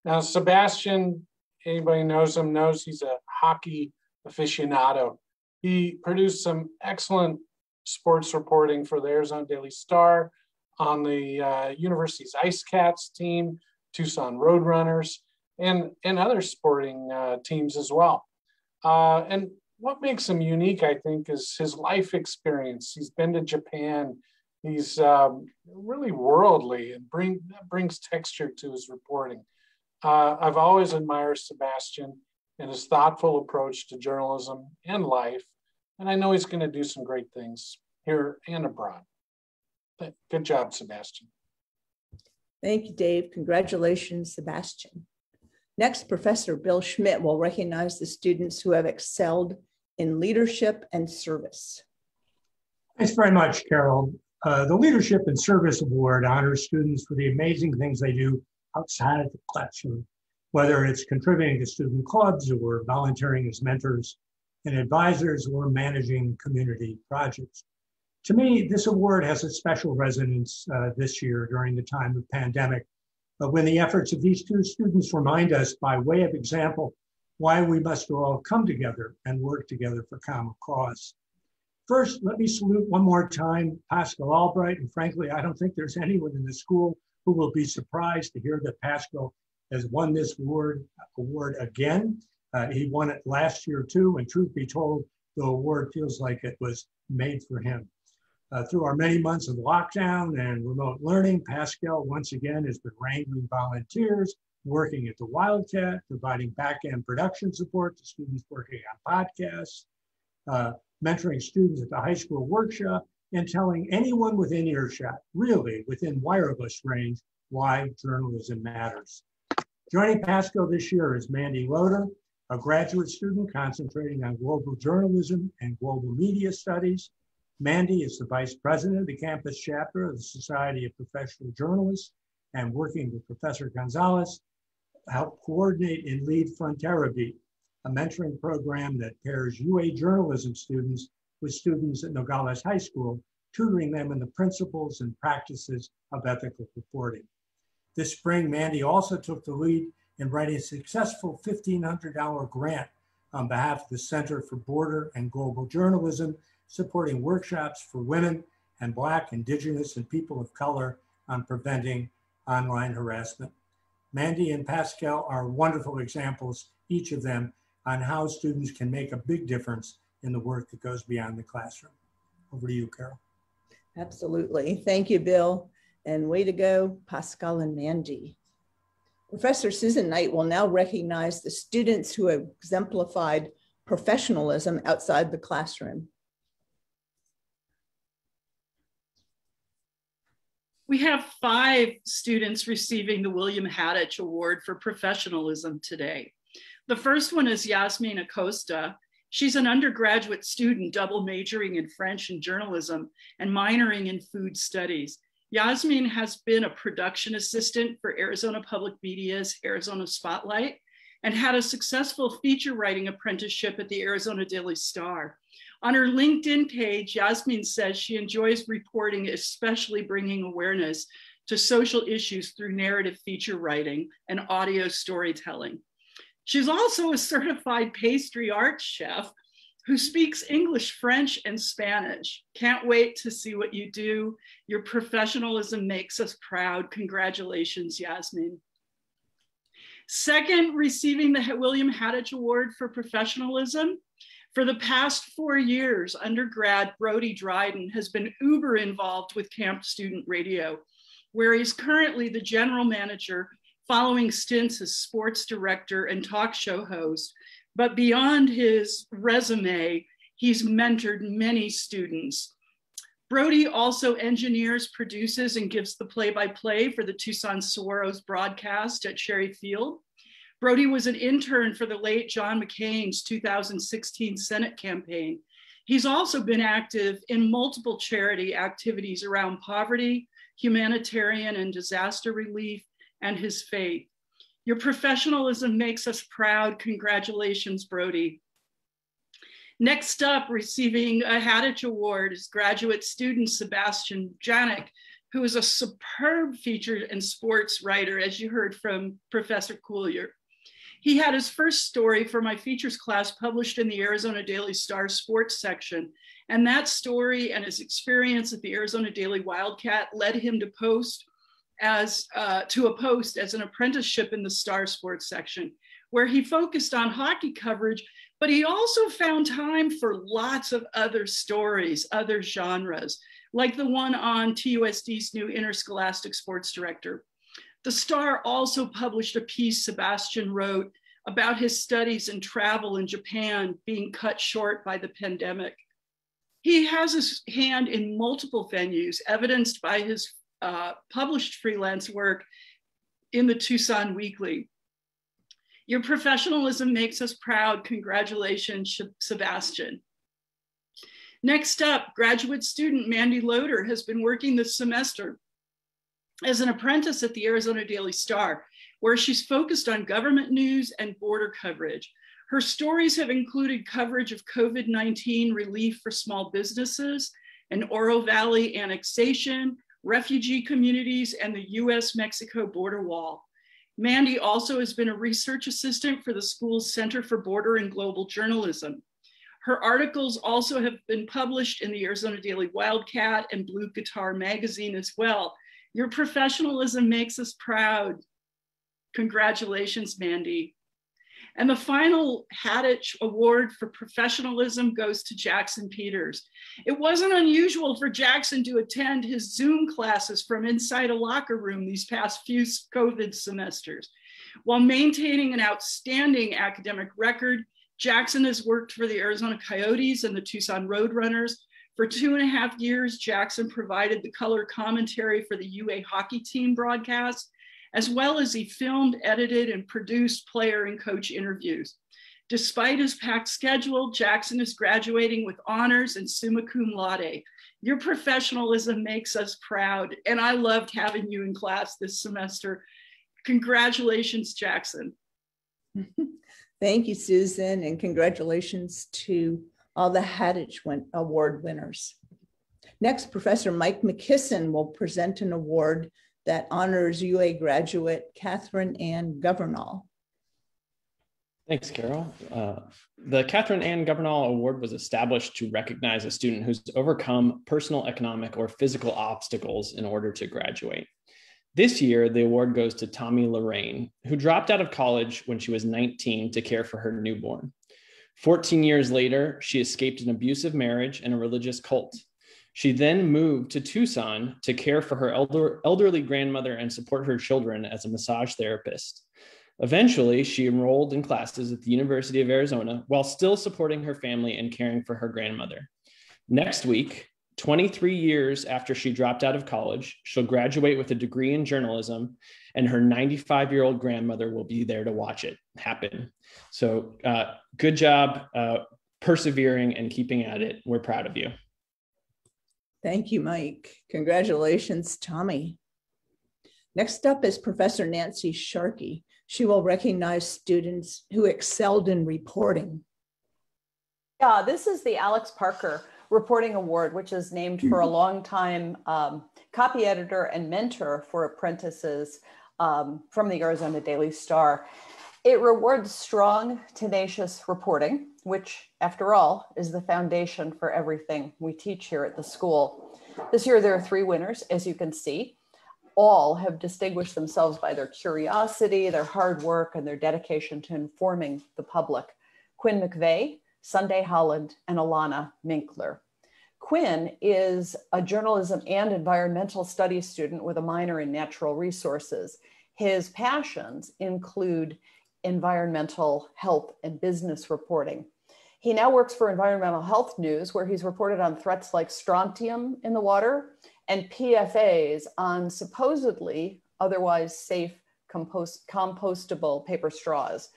S12: Now, Sebastian anybody knows him knows he's a hockey aficionado. He produced some excellent sports reporting for the Arizona Daily Star, on the University's Ice Cats team, Tucson Roadrunners, and other sporting teams as well. And what makes him unique, I think, is his life experience. He's been to Japan. He's really worldly and brings texture to his reporting. I've always admired Sebastian and his thoughtful approach to journalism and life. And I know he's going to do some great things here and abroad. Good job, Sebastian.
S1: Thank you, Dave. Congratulations, Sebastian. Next, Professor Bill Schmidt will recognize the students who have excelled in leadership and service.
S13: Thanks very much, Carol. The Leadership and Service Award honors students for the amazing things they do outside of the classroom, whether it's contributing to student clubs or volunteering as mentors and advisors or managing community projects. To me, this award has a special resonance this year during the time of pandemic, when the efforts of these two students remind us by way of example why we must all come together and work together for common cause. First, let me salute one more time Pascal Albright, and frankly, I don't think there's anyone in the school who will be surprised to hear that Pascal has won this award again. He won it last year too, and truth be told, the award feels like it was made for him. Through our many months of lockdown and remote learning, Pascal once again has been wrangling volunteers, working at the Wildcat, providing back-end production support to students working on podcasts, mentoring students at the high school workshop, and telling anyone within earshot, really within wireless range, why journalism matters. Joining Pascal this year is Mandy Loader, a graduate student concentrating on global journalism and global media studies. Mandy is the vice president of the campus chapter of the Society of Professional Journalists, and working with Professor Gonzalez, help coordinate and lead Frontera Beat, a mentoring program that pairs UA journalism students with students at Nogales High School, tutoring them in the principles and practices of ethical reporting. This spring, Mandy also took the lead in writing a successful $1,500 grant on behalf of the Center for Border and Global Journalism, supporting workshops for women and Black, Indigenous, and people of color on preventing online harassment. Mandy and Pascal are wonderful examples, each of them, on how students can make a big difference in the work that goes beyond the classroom. Over to you, Carol.
S1: Absolutely. Thank you, Bill. And way to go, Pascal and Mandy. Professor Susan Knight will now recognize the students who have exemplified professionalism outside the classroom.
S7: We have 5 students receiving the William Haddich Award for Professionalism today. The first one is Yasmin Acosta. She's an undergraduate student double majoring in French and journalism and minoring in food studies. Yasmin has been a production assistant for Arizona Public Media's Arizona Spotlight and had a successful feature writing apprenticeship at the Arizona Daily Star. On her LinkedIn page, Yasmin says she enjoys reporting, especially bringing awareness to social issues through narrative feature writing and audio storytelling. She's also a certified pastry arts chef who speaks English, French, and Spanish. Can't wait to see what you do. Your professionalism makes us proud. Congratulations, Yasmin. Second, receiving the William Haddich Award for Professionalism. For the past 4 years, undergrad Brody Dryden has been uber involved with Camp Student Radio, where he's currently the general manager, following stints as sports director and talk show host. But beyond his resume, he's mentored many students. Brody also engineers, produces, and gives the play-by-play for the Tucson Saguaros broadcast at Cherry Field. Brody was an intern for the late John McCain's 2016 Senate campaign. He's also been active in multiple charity activities around poverty, humanitarian and disaster relief, and his faith. Your professionalism makes us proud. Congratulations, Brody. Next up, receiving a Haddich Award is graduate student Sebastian Janik, who is a superb feature and sports writer, as you heard from Professor Coolier. He had his first story for my features class published in the Arizona Daily Star sports section. And that story and his experience at the Arizona Daily Wildcat led him to a post as an apprenticeship in the Star sports section, where he focused on hockey coverage, but he also found time for lots of other stories, other genres, like the one on TUSD's new interscholastic sports director. The Star also published a piece Sebastian wrote about his studies and travel in Japan being cut short by the pandemic. He has his hand in multiple venues, evidenced by his published freelance work in the Tucson Weekly. Your professionalism makes us proud. Congratulations, Sebastian. Next up, graduate student Mandy Loader has been working this semester as an apprentice at the Arizona Daily Star, where she's focused on government news and border coverage. Her stories have included coverage of COVID-19 relief for small businesses, an Oro Valley annexation, refugee communities, and the US-Mexico border wall. Mandy also has been a research assistant for the school's Center for Border and Global Journalism. Her articles also have been published in the Arizona Daily Wildcat and Blue Guitar magazine as well. Your professionalism makes us proud. Congratulations, Mandy. And the final Hadich Award for Professionalism goes to Jackson Peters. It wasn't unusual for Jackson to attend his Zoom classes from inside a locker room these past few COVID semesters. While maintaining an outstanding academic record, Jackson has worked for the Arizona Coyotes and the Tucson Roadrunners. For 2.5 years, Jackson provided the color commentary for the UA hockey team broadcast, as well as he filmed, edited, and produced player and coach interviews. Despite his packed schedule, Jackson is graduating with honors and summa cum laude. Your professionalism makes us proud, and I loved having you in class this semester. Congratulations, Jackson.
S1: Thank you, Susan, and congratulations to all the Hadich Award winners. Next, Professor Mike McKisson will present an award that honors UA graduate Catherine Ann Governall.
S2: Thanks, Carol. The Catherine Ann Governall Award was established to recognize a student who's overcome personal, economic, or physical obstacles in order to graduate. This year, the award goes to Tommy Lorraine, who dropped out of college when she was 19 to care for her newborn. 14 years later, she escaped an abusive marriage and a religious cult. She then moved to Tucson to care for her elderly grandmother and support her children as a massage therapist. Eventually, she enrolled in classes at the University of Arizona while still supporting her family and caring for her grandmother. Next week, 23 years after she dropped out of college, she'll graduate with a degree in journalism, and her 95-year-old grandmother will be there to watch it happen. So good job persevering and keeping at it. We're proud of you.
S1: Thank you, Mike. Congratulations, Tommy. Next up is Professor Nancy Sharkey. She will recognize students who excelled in reporting.
S14: Yeah, this is the Alex Parker Reporting Award, which is named for a longtime copy editor and mentor for apprentices from the Arizona Daily Star. It rewards strong, tenacious reporting, which, after all, is the foundation for everything we teach here at the school. This year, there are 3 winners, as you can see. All have distinguished themselves by their curiosity, their hard work, and their dedication to informing the public. Quinn McVeigh, Sunday Holland, and Alana Minkler. Quinn is a journalism and environmental studies student with a minor in natural resources. His passions include environmental health and business reporting. He now works for Environmental Health News, where he's reported on threats like strontium in the water and PFAS on supposedly otherwise safe compostable paper straws.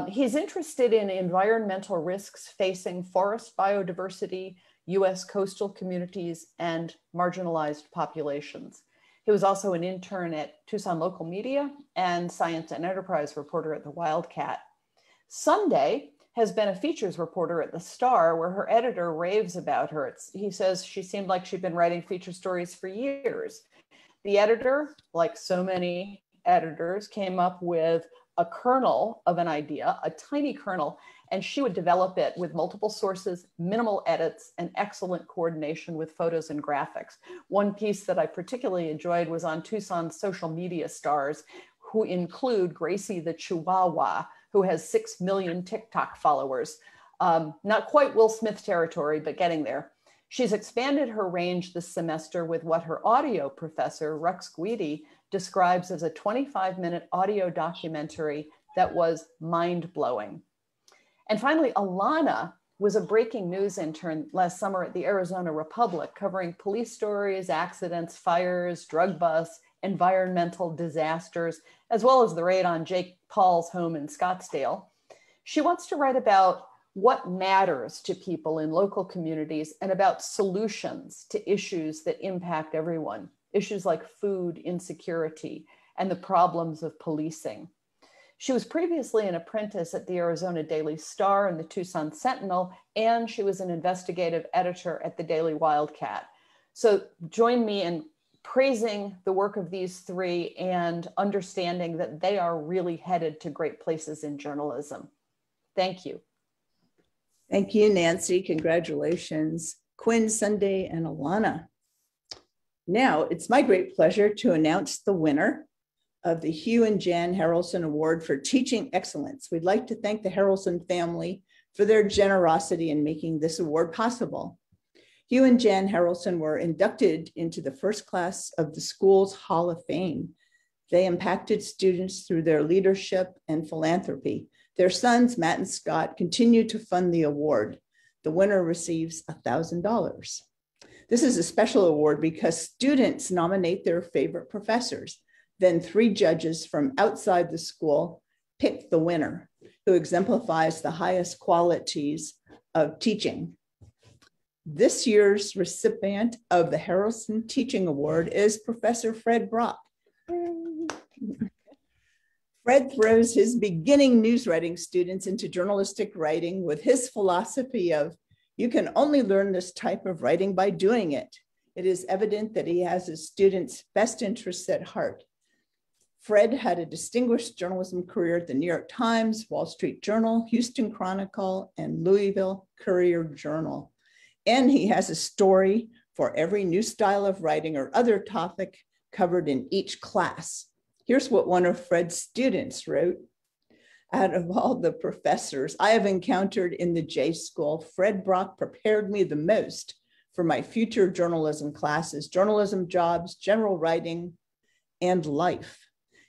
S14: He's interested in environmental risks facing forest biodiversity, US coastal communities, and marginalized populations. He was also an intern at Tucson Local Media and science and enterprise reporter at the Wildcat. Sunday has been a features reporter at the Star, where her editor raves about her. He says she seemed like she'd been writing feature stories for years. The editor, like so many editors, came up with a kernel of an idea, a tiny kernel, and she would develop it with multiple sources, minimal edits, and excellent coordination with photos and graphics. One piece that I particularly enjoyed was on Tucson's social media stars, who include Gracie the Chihuahua, who has 6 million TikTok followers. Not quite Will Smith territory, but getting there. She's expanded her range this semester with what her audio professor, Rux Guidi, describes as a 25-minute audio documentary that was mind-blowing. And finally, Alana was a breaking news intern last summer at the Arizona Republic, covering police stories, accidents, fires, drug busts, environmental disasters, as well as the raid on Jake Paul's home in Scottsdale. She wants to write about what matters to people in local communities and about solutions to issues that impact everyone, issues like food insecurity and the problems of policing. She was previously an apprentice at the Arizona Daily Star and the Tucson Sentinel, and she was an investigative editor at the Daily Wildcat. So join me in praising the work of these three and understanding that they are really headed to great places in journalism. Thank you.
S1: Thank you, Nancy. Congratulations, Quinn, Sunday, and Alana. Now, it's my great pleasure to announce the winner of the Hugh and Jan Harrelson Award for Teaching Excellence. We'd like to thank the Harrelson family for their generosity in making this award possible. Hugh and Jan Harrelson were inducted into the first class of the school's Hall of Fame. They impacted students through their leadership and philanthropy. Their sons, Matt and Scott, continue to fund the award. The winner receives $1,000. This is a special award because students nominate their favorite professors. Then 3 judges from outside the school pick the winner, who exemplifies the highest qualities of teaching. This year's recipient of the Harrelson Teaching Award is Professor Fred Brock. Fred throws his beginning news writing students into journalistic writing with his philosophy of, you can only learn this type of writing by doing it. It is evident that he has his students' best interests at heart. Fred had a distinguished journalism career at the New York Times, Wall Street Journal, Houston Chronicle, and Louisville Courier Journal. And he has a story for every new style of writing or other topic covered in each class. Here's what one of Fred's students wrote. Out of all the professors I have encountered in the J School, Fred Brock prepared me the most for my future journalism classes, journalism jobs, general writing, and life.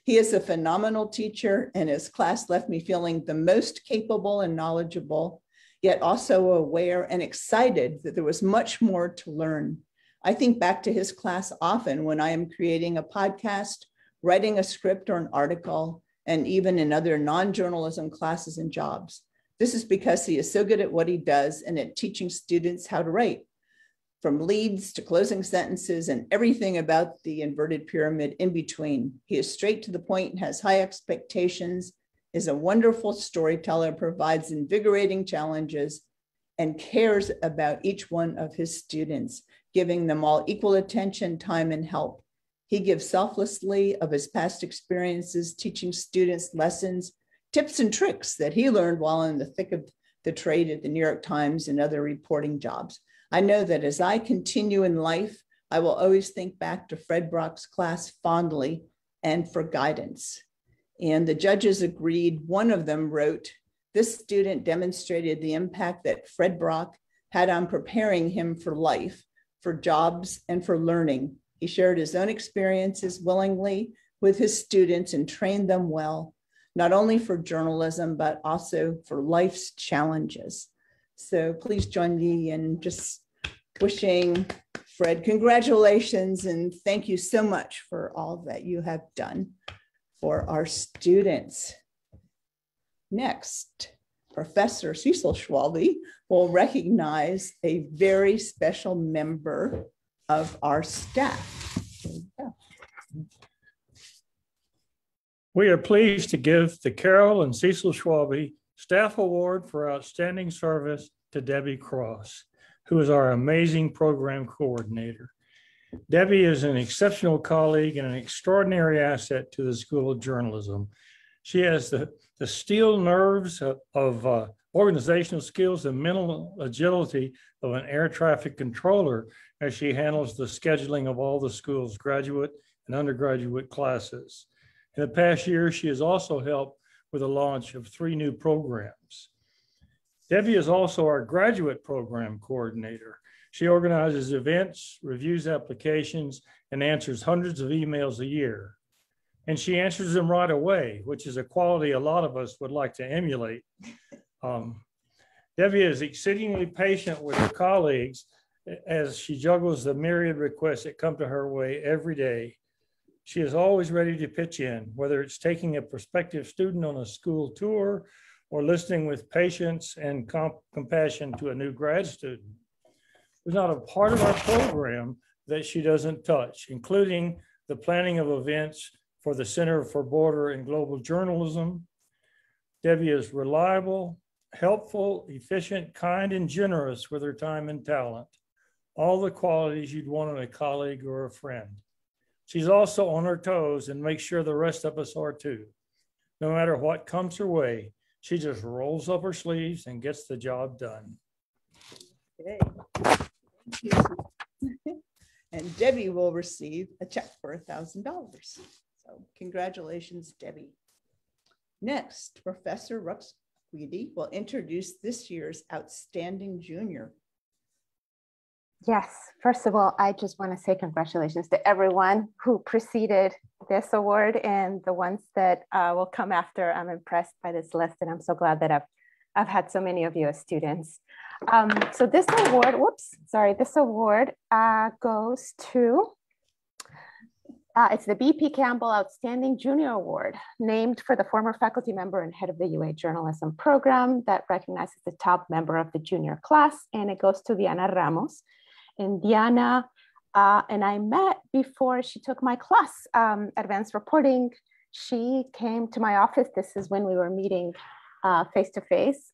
S1: He is a phenomenal teacher, and his class left me feeling the most capable and knowledgeable, yet also aware and excited that there was much more to learn. I think back to his class often when I am creating a podcast, writing a script or an article, and even in other non-journalism classes and jobs. This is because he is so good at what he does and at teaching students how to write, from leads to closing sentences and everything about the inverted pyramid in between. He is straight to the point and has high expectations, is a wonderful storyteller, provides invigorating challenges, and cares about each one of his students, giving them all equal attention, time, and help. He gives selflessly of his past experiences, teaching students lessons, tips, and tricks that he learned while in the thick of the trade at the New York Times and other reporting jobs. I know that as I continue in life, I will always think back to Fred Brock's class fondly and for guidance. And the judges agreed. One of them wrote, this student demonstrated the impact that Fred Brock had on preparing him for life, for jobs, and for learning. He shared his own experiences willingly with his students and trained them well, not only for journalism, but also for life's challenges. So please join me in just wishing Fred congratulations and thank you so much for all that you have done for our students. Next, Professor Cecil Schwalbe will recognize a very special member of our staff.
S15: We are pleased to give the Carol and Cecil Schwalbe Staff Award for Outstanding Service to Debbie Cross, who is our amazing program coordinator. Debbie is an exceptional colleague and an extraordinary asset to the School of Journalism. She has the steel nerves of organizational skills and mental agility of an air traffic controller as she handles the scheduling of all the school's graduate and undergraduate classes. In the past year, she has also helped with the launch of 3 new programs. Debbie is also our graduate program coordinator. She organizes events, reviews applications, and answers hundreds of emails a year. And she answers them right away, which is a quality a lot of us would like to emulate. Debbie is exceedingly patient with her colleagues as she juggles the myriad requests that come to her way every day. She is always ready to pitch in, whether it's taking a prospective student on a school tour or listening with patience and compassion to a new grad student. There's not a part of our program that she doesn't touch, including the planning of events for the Center for Border and Global Journalism. Debbie is reliable, helpful, efficient, kind, and generous with her time and talent. All the qualities you'd want in a colleague or a friend. She's also on her toes and makes sure the rest of us are too. No matter what comes her way, she just rolls up her sleeves and gets the job done.
S1: Okay. Thank you. And Debbie will receive a check for $1,000. So congratulations, Debbie. Next, Professor Ruxquidi will introduce this year's Outstanding Junior.
S8: Yes, first of all, I just want to say congratulations to everyone who preceded this award and the ones that will come after. I'm impressed by this list, and I'm so glad that I've had so many of you as students. So this award, this award goes to, it's the BP Campbell Outstanding Junior Award, named for the former faculty member and head of the UA journalism program that recognizes the top member of the junior class, and it goes to Diana Ramos. And Diana and I met before she took my class, advanced reporting. She came to my office. This is when we were meeting face-to-face,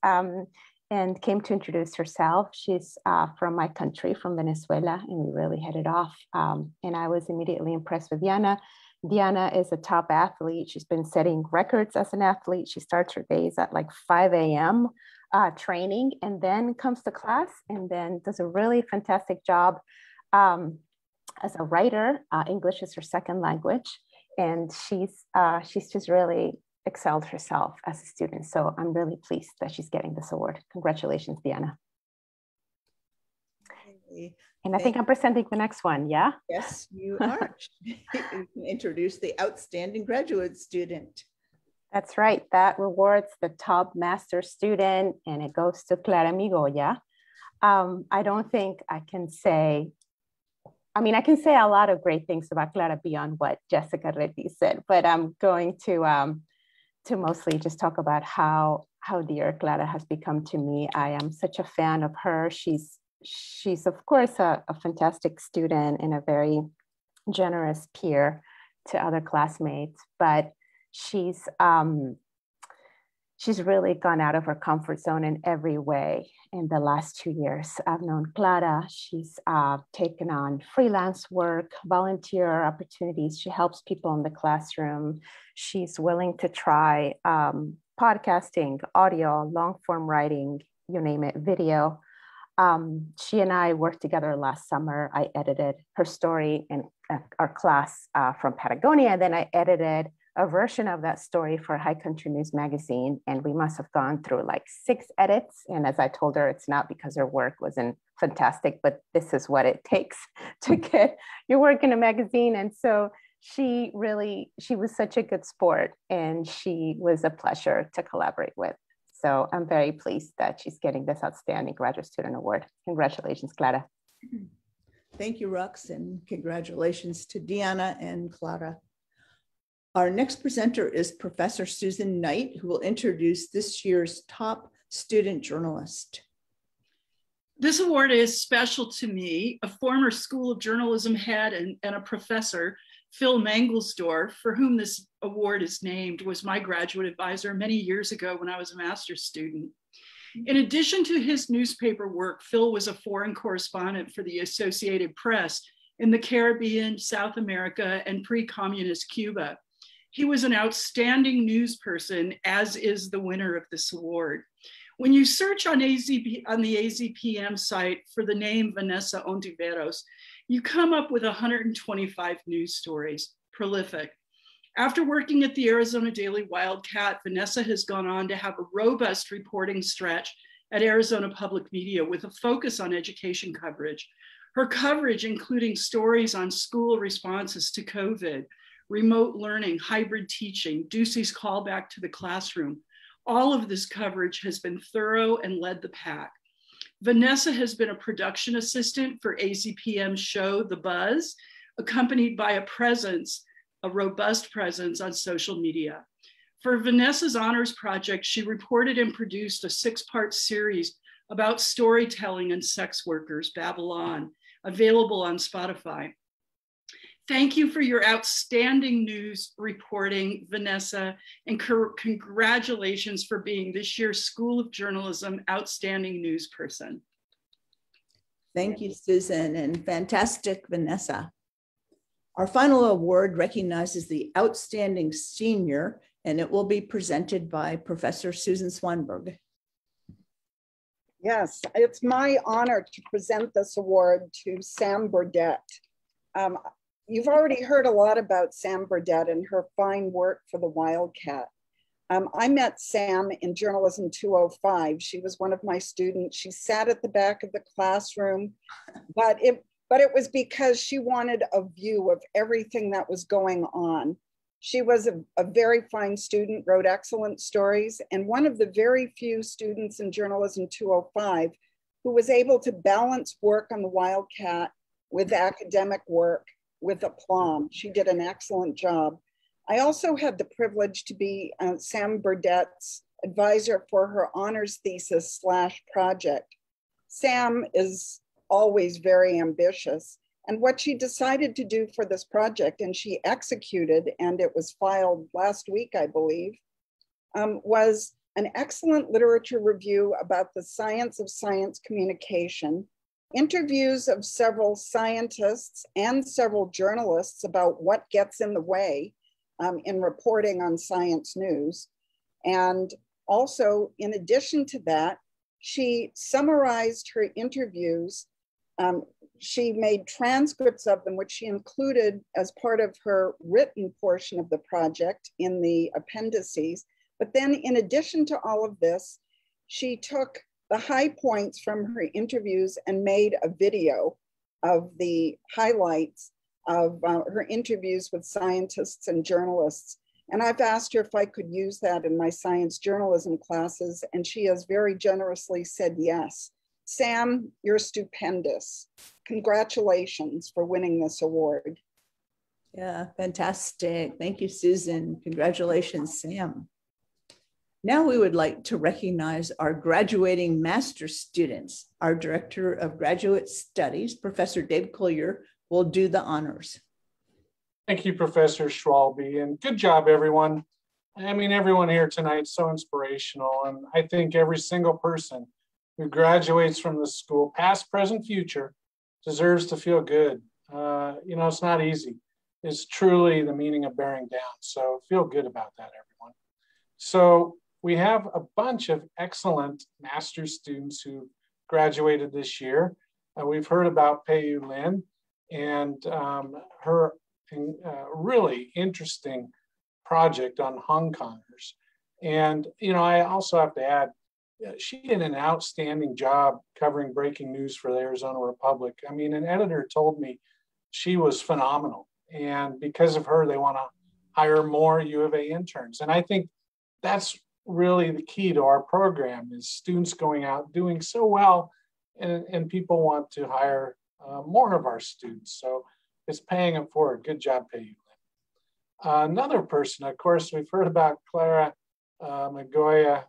S8: and came to introduce herself. She's from my country, from Venezuela, and we really hit it off. And I was immediately impressed with Diana. Diana is a top athlete. She's been setting records as an athlete. She starts her days at like 5 a.m. Training, and then comes to class, and then does a really fantastic job as a writer. English is her second language, and she's just really excelled herself as a student. So I'm really pleased that she's getting this award. Congratulations, Diana.
S1: Okay.
S8: And I think I'm presenting the next one, yeah?
S1: Yes, you are. You can introduce the Outstanding Graduate Student.
S8: That's right. That rewards the top master student, and it goes to Clara Migoya. I don't think I can say, I can say a lot of great things about Clara beyond what Jessica Reddy said, but I'm going to mostly just talk about how dear Clara has become to me. I am such a fan of her. She's of course a fantastic student and a very generous peer to other classmates, but she's really gone out of her comfort zone in every way in the last 2 years. I've known Clara. She's taken on freelance work, volunteer opportunities. She helps people in the classroom. She's willing to try podcasting, audio, long form writing, you name it, video. She and I worked together last summer. I edited her story in our class from Patagonia. And then I edited a version of that story for High Country News magazine. And we must have gone through like 6 edits. And as I told her, it's not because her work wasn't fantastic, but this is what it takes to get your work in a magazine. And so she was such a good sport, and she was a pleasure to collaborate with. So I'm very pleased that she's getting this Outstanding Graduate Student Award. Congratulations, Clara.
S1: Thank you, Rux, and congratulations to Diana and Clara. Our next presenter is Professor Susan Knight, who will introduce this year's top student journalist.
S7: This award is special to me. A former School of Journalism head and a professor, Phil Mangelsdorf, for whom this award is named, was my graduate advisor many years ago when I was a master's student. In addition to his newspaper work, Phil was a foreign correspondent for the Associated Press in the Caribbean, South America, and pre-communist Cuba. He was an outstanding news person, as is the winner of this award. When you search on the AZPM site for the name Vanessa Ontiveros, you come up with 125 news stories, prolific. After working at the Arizona Daily Wildcat, Vanessa has gone on to have a robust reporting stretch at Arizona Public Media with a focus on education coverage. Her coverage, including stories on school responses to COVID, remote learning, hybrid teaching, Ducey's callback to the classroom, all of this coverage has been thorough and led the pack. Vanessa has been a production assistant for AZPM's show, The Buzz, accompanied by a robust presence on social media. For Vanessa's honors project, she reported and produced a 6-part series about storytelling and sex workers, Babylon, available on Spotify. Thank you for your outstanding news reporting, Vanessa, and congratulations for being this year's School of Journalism Outstanding News Person.
S1: Thank you, Susan, and fantastic, Vanessa. Our final award recognizes the Outstanding Senior, and it will be presented by Professor Susan Swanberg.
S5: Yes, it's my honor to present this award to Sam Burdett. You've already heard a lot about Sam Burdett and her fine work for the Wildcat. I met Sam in Journalism 205. She was one of my students. She sat at the back of the classroom, but it was because she wanted a view of everything that was going on. She was a very fine student, wrote excellent stories, and one of the very few students in Journalism 205 who was able to balance work on the Wildcat with academic work with aplomb. She did an excellent job. I also had the privilege to be Sam Burdett's advisor for her honors thesis / project. Sam is always very ambitious. And what she decided to do for this project, and she executed, and it was filed last week, I believe, was an excellent literature review about the science of science communication, interviews of several scientists and several journalists about what gets in the way in reporting on science news. And also, in addition to that, she summarized her interviews. She made transcripts of them, which she included as part of her written portion of the project in the appendices. But then in addition to all of this, she took the high points from her interviews and made a video of the highlights of her interviews with scientists and journalists. And I've asked her if I could use that in my science journalism classes, and she has very generously said yes. Sam, you're stupendous. Congratulations for winning this award.
S1: Yeah, fantastic. Thank you, Susan. Congratulations, Sam. Now we would like to recognize our graduating master's students. Our Director of Graduate Studies, Professor Dave Collier, will do the honors.
S12: Thank you, Professor Schwalbe, and good job, everyone. I mean, everyone here tonight is so inspirational, and I think every single person who graduates from the school, past, present, future, deserves to feel good. You know, it's not easy. It's truly the meaning of bearing down. So feel good about that, everyone. So we have a bunch of excellent master's students who graduated this year. We've heard about Pei-Yu Lin and her really interesting project on Hong Kongers. And, you know, I also have to add, she did an outstanding job covering breaking news for the Arizona Republic. I mean, an editor told me she was phenomenal. And because of her, they want to hire more U of A interns. And I think that's really the key to our program is students going out doing so well, and people want to hire more of our students. So it's paying it forward. Good job, Pei-Yu Lin. Another person, of course, we've heard about Clara Migoya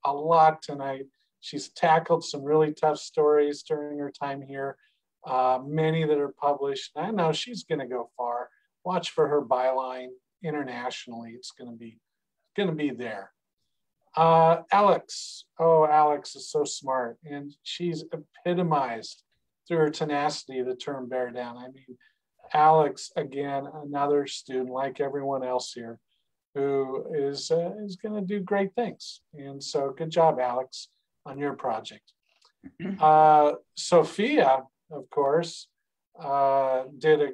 S12: a lot tonight. She's tackled some really tough stories during her time here, many that are published. I know she's going to go far. Watch for her byline internationally. It's going to be there. Alex, oh, Alex is so smart, and she's epitomized through her tenacity the term bear down. I mean, Alex, again, another student like everyone else here, who is going to do great things. And so good job, Alex, on your project. Sophia, of course, did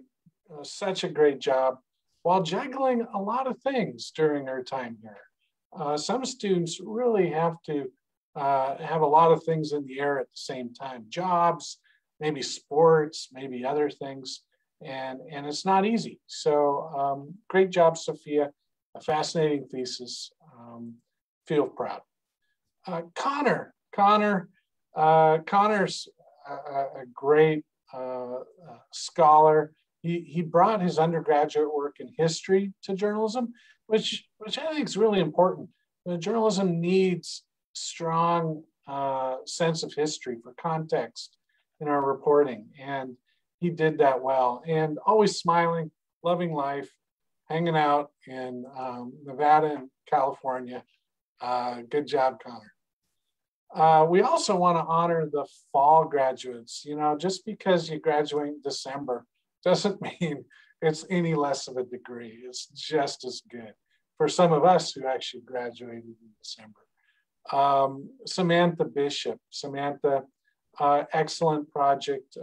S12: such a great job while juggling a lot of things during her time here. Some students really have to have a lot of things in the air at the same time, jobs, maybe sports, maybe other things, and it's not easy. So great job, Sophia, a fascinating thesis, feel proud. Connor's a great scholar. He brought his undergraduate work in history to journalism, which I think is really important. Journalism needs strong sense of history for context in our reporting, and he did that well. And always smiling, loving life, hanging out in Nevada and California. Good job, Connor. We also want to honor the fall graduates. You know, just because you graduate in December doesn't mean it's any less of a degree. It's just as good for some of us who actually graduated in December. Samantha Bishop. Samantha, excellent project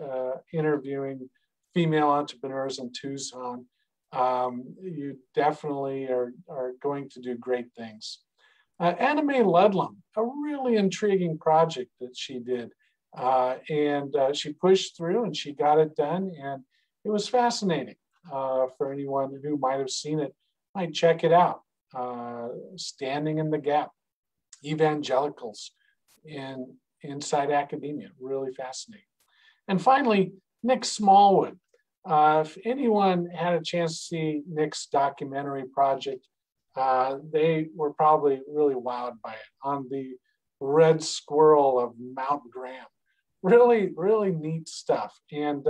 S12: interviewing female entrepreneurs in Tucson. You definitely are going to do great things. Anna Mae Ludlam, a really intriguing project that she did. And she pushed through and she got it done. And it was fascinating for anyone who might have seen it, might check it out. Standing in the Gap, evangelicals inside academia, really fascinating. And finally, Nick Smallwood. If anyone had a chance to see Nick's documentary project, they were probably really wowed by it, on the red squirrel of Mount Graham. Really, really neat stuff. And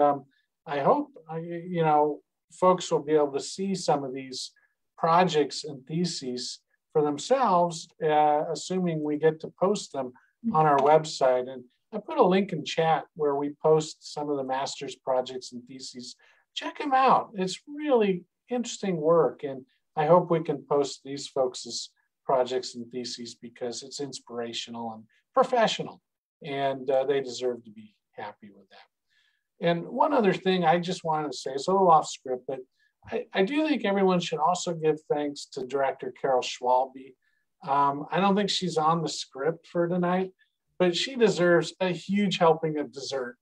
S12: I hope, you know, folks will be able to see some of these projects and theses for themselves, assuming we get to post them on our website. And I put a link in chat where we post some of the master's projects and theses. Check them out. It's really interesting work. And I hope we can post these folks' projects and theses because it's inspirational and professional, and they deserve to be happy with that. And one other thing I just wanted to say, it's a little off script, but I do think everyone should also give thanks to Director Carol Schwalbe. I don't think she's on the script for tonight, but she deserves a huge helping of dessert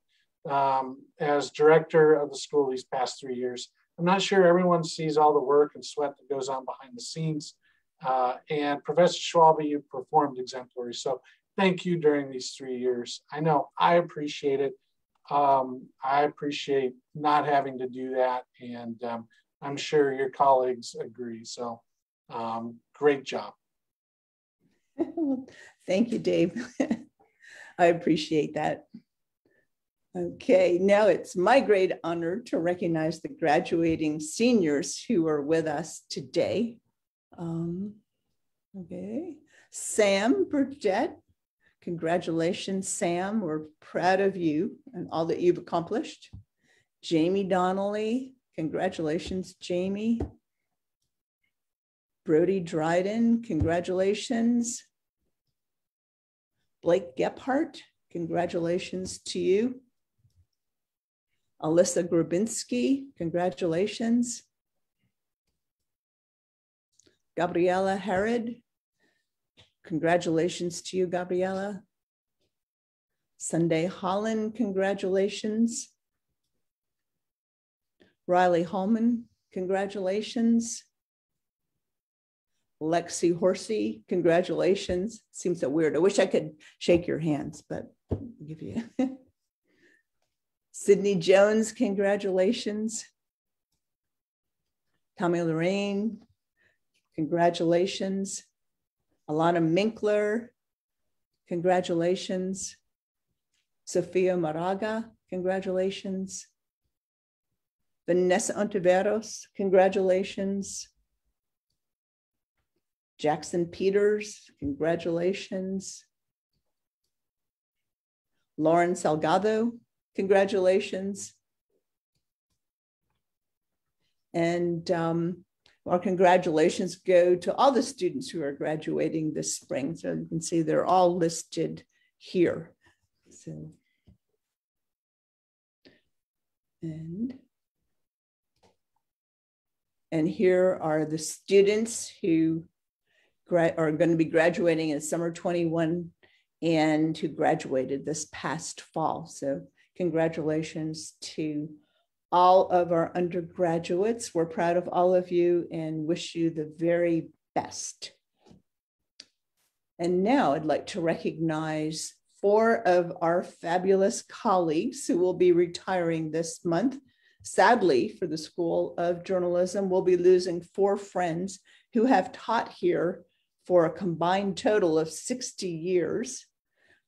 S12: as director of the school these past 3 years. I'm not sure everyone sees all the work and sweat that goes on behind the scenes. And Professor Schwalbe, you performed exemplary. So thank you during these 3 years. I know I appreciate it. I appreciate not having to do that. And I'm sure your colleagues agree. So great job.
S1: Thank you, Dave. I appreciate that. Okay, now it's my great honor to recognize the graduating seniors who are with us today. Okay, Sam Burdett. Congratulations, Sam. We're proud of you and all that you've accomplished. Jamie Donnelly. Congratulations, Jamie. Brody Dryden. Congratulations. Blake Gephardt. Congratulations to you. Alyssa Grabinski. Congratulations. Gabriella Herod. Congratulations to you, Gabriella. Sunday Holland, congratulations. Riley Holman, congratulations. Lexi Horsey, congratulations. Seems so weird. I wish I could shake your hands, but I'll give you. Sydney Jones, congratulations. Tommy Lorraine, congratulations. Alana Minkler, congratulations. Sophia Maraga, congratulations. Vanessa Ontiveros, congratulations. Jackson Peters, congratulations. Lauren Salgado, congratulations. And Our congratulations go to all the students who are graduating this spring. So you can see they're all listed here. So, and here are the students who are going to be graduating in summer 21 and who graduated this past fall. So congratulations to all of our undergraduates. We're proud of all of you and wish you the very best. And now I'd like to recognize 4 of our fabulous colleagues who will be retiring this month. Sadly, for the School of Journalism, we'll be losing 4 friends who have taught here for a combined total of 60 years.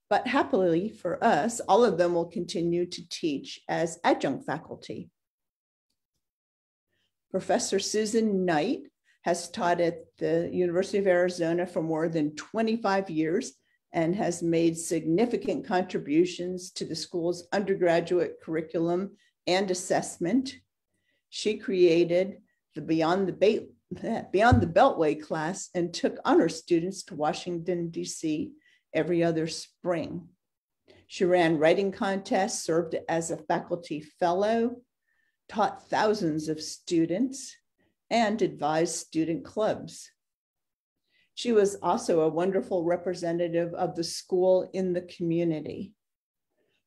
S1: But happily for us, all of them will continue to teach as adjunct faculty. Professor Susan Knight has taught at the University of Arizona for more than 25 years and has made significant contributions to the school's undergraduate curriculum and assessment. She created the Beyond the Beltway class and took honor students to Washington, D.C. every other spring. She ran writing contests, served as a faculty fellow, taught thousands of students, and advised student clubs. She was also a wonderful representative of the school in the community.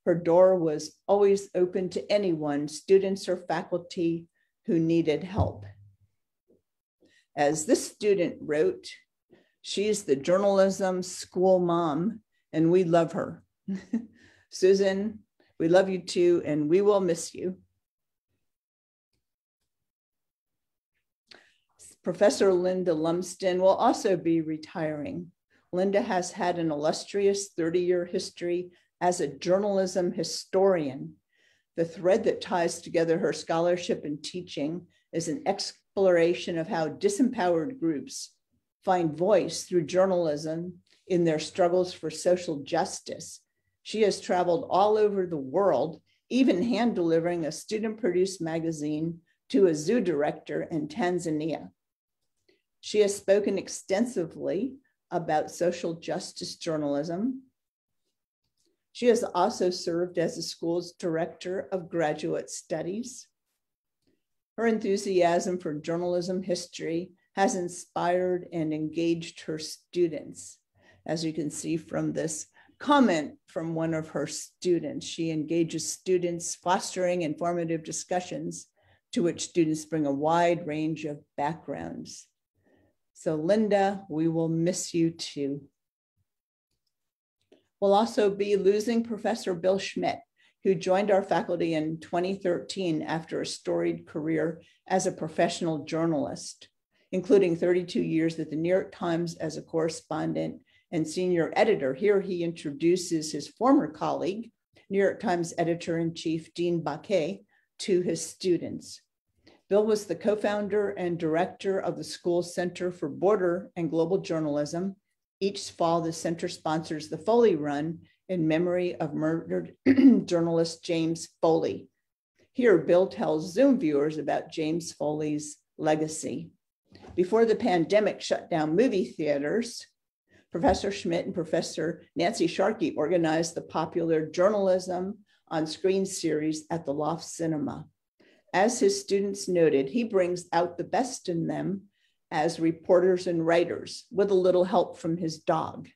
S1: Her door was always open to anyone, students or faculty, who needed help. As this student wrote, she's the journalism school mom, and we love her. Susan, we love you too, and we will miss you. Professor Linda Lumsden will also be retiring. Linda has had an illustrious 30-year history as a journalism historian. The thread that ties together her scholarship and teaching is an exploration of how disempowered groups find voice through journalism in their struggles for social justice. She has traveled all over the world, even hand-delivering a student-produced magazine to a zoo director in Tanzania. She has spoken extensively about social justice journalism. She has also served as the school's director of graduate studies. Her enthusiasm for journalism history has inspired and engaged her students. As you can see from this comment from one of her students, she engages students, fostering informative discussions to which students bring a wide range of backgrounds. So Linda, we will miss you too. We'll also be losing Professor Bill Schmidt, who joined our faculty in 2013 after a storied career as a professional journalist, including 32 years at the New York Times as a correspondent and senior editor. Here he introduces his former colleague, New York Times editor-in-chief Dean Baquet, to his students. Bill was the co-founder and director of the school's Center for Border and Global Journalism. Each fall, the center sponsors the Foley Run in memory of murdered journalist James Foley. Here, Bill tells Zoom viewers about James Foley's legacy. Before the pandemic shut down movie theaters, Professor Schmidt and Professor Nancy Sharkey organized the popular Journalism on Screen series at the Loft Cinema. As his students noted, he brings out the best in them as reporters and writers with a little help from his dog.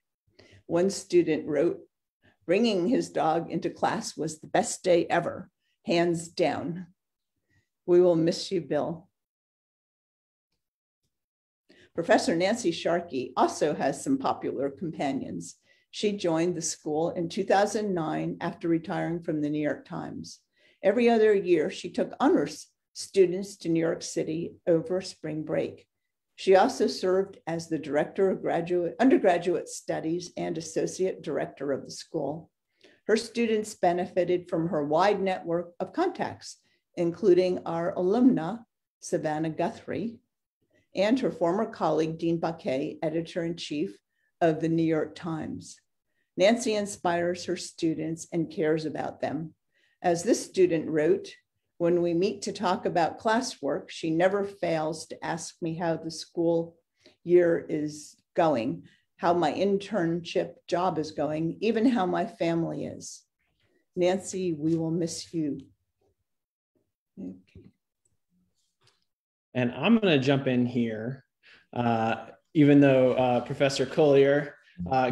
S1: One student wrote, "Bringing his dog into class was the best day ever, hands down." We will miss you, Bill. Professor Nancy Sharkey also has some popular companions. She joined the school in 2009 after retiring from the New York Times. Every other year, she took honors students to New York City over spring break. She also served as the director of undergraduate studies and associate director of the school. Her students benefited from her wide network of contacts, including our alumna, Savannah Guthrie, and her former colleague, Dean Baquet, editor-in-chief of the New York Times. Nancy inspires her students and cares about them. As this student wrote, When we meet to talk about classwork, she never fails to ask me how the school year is going, how my internship job is going, even how my family is. Nancy, we will miss you. Okay.
S2: And I'm going to jump in here, even though Professor Collier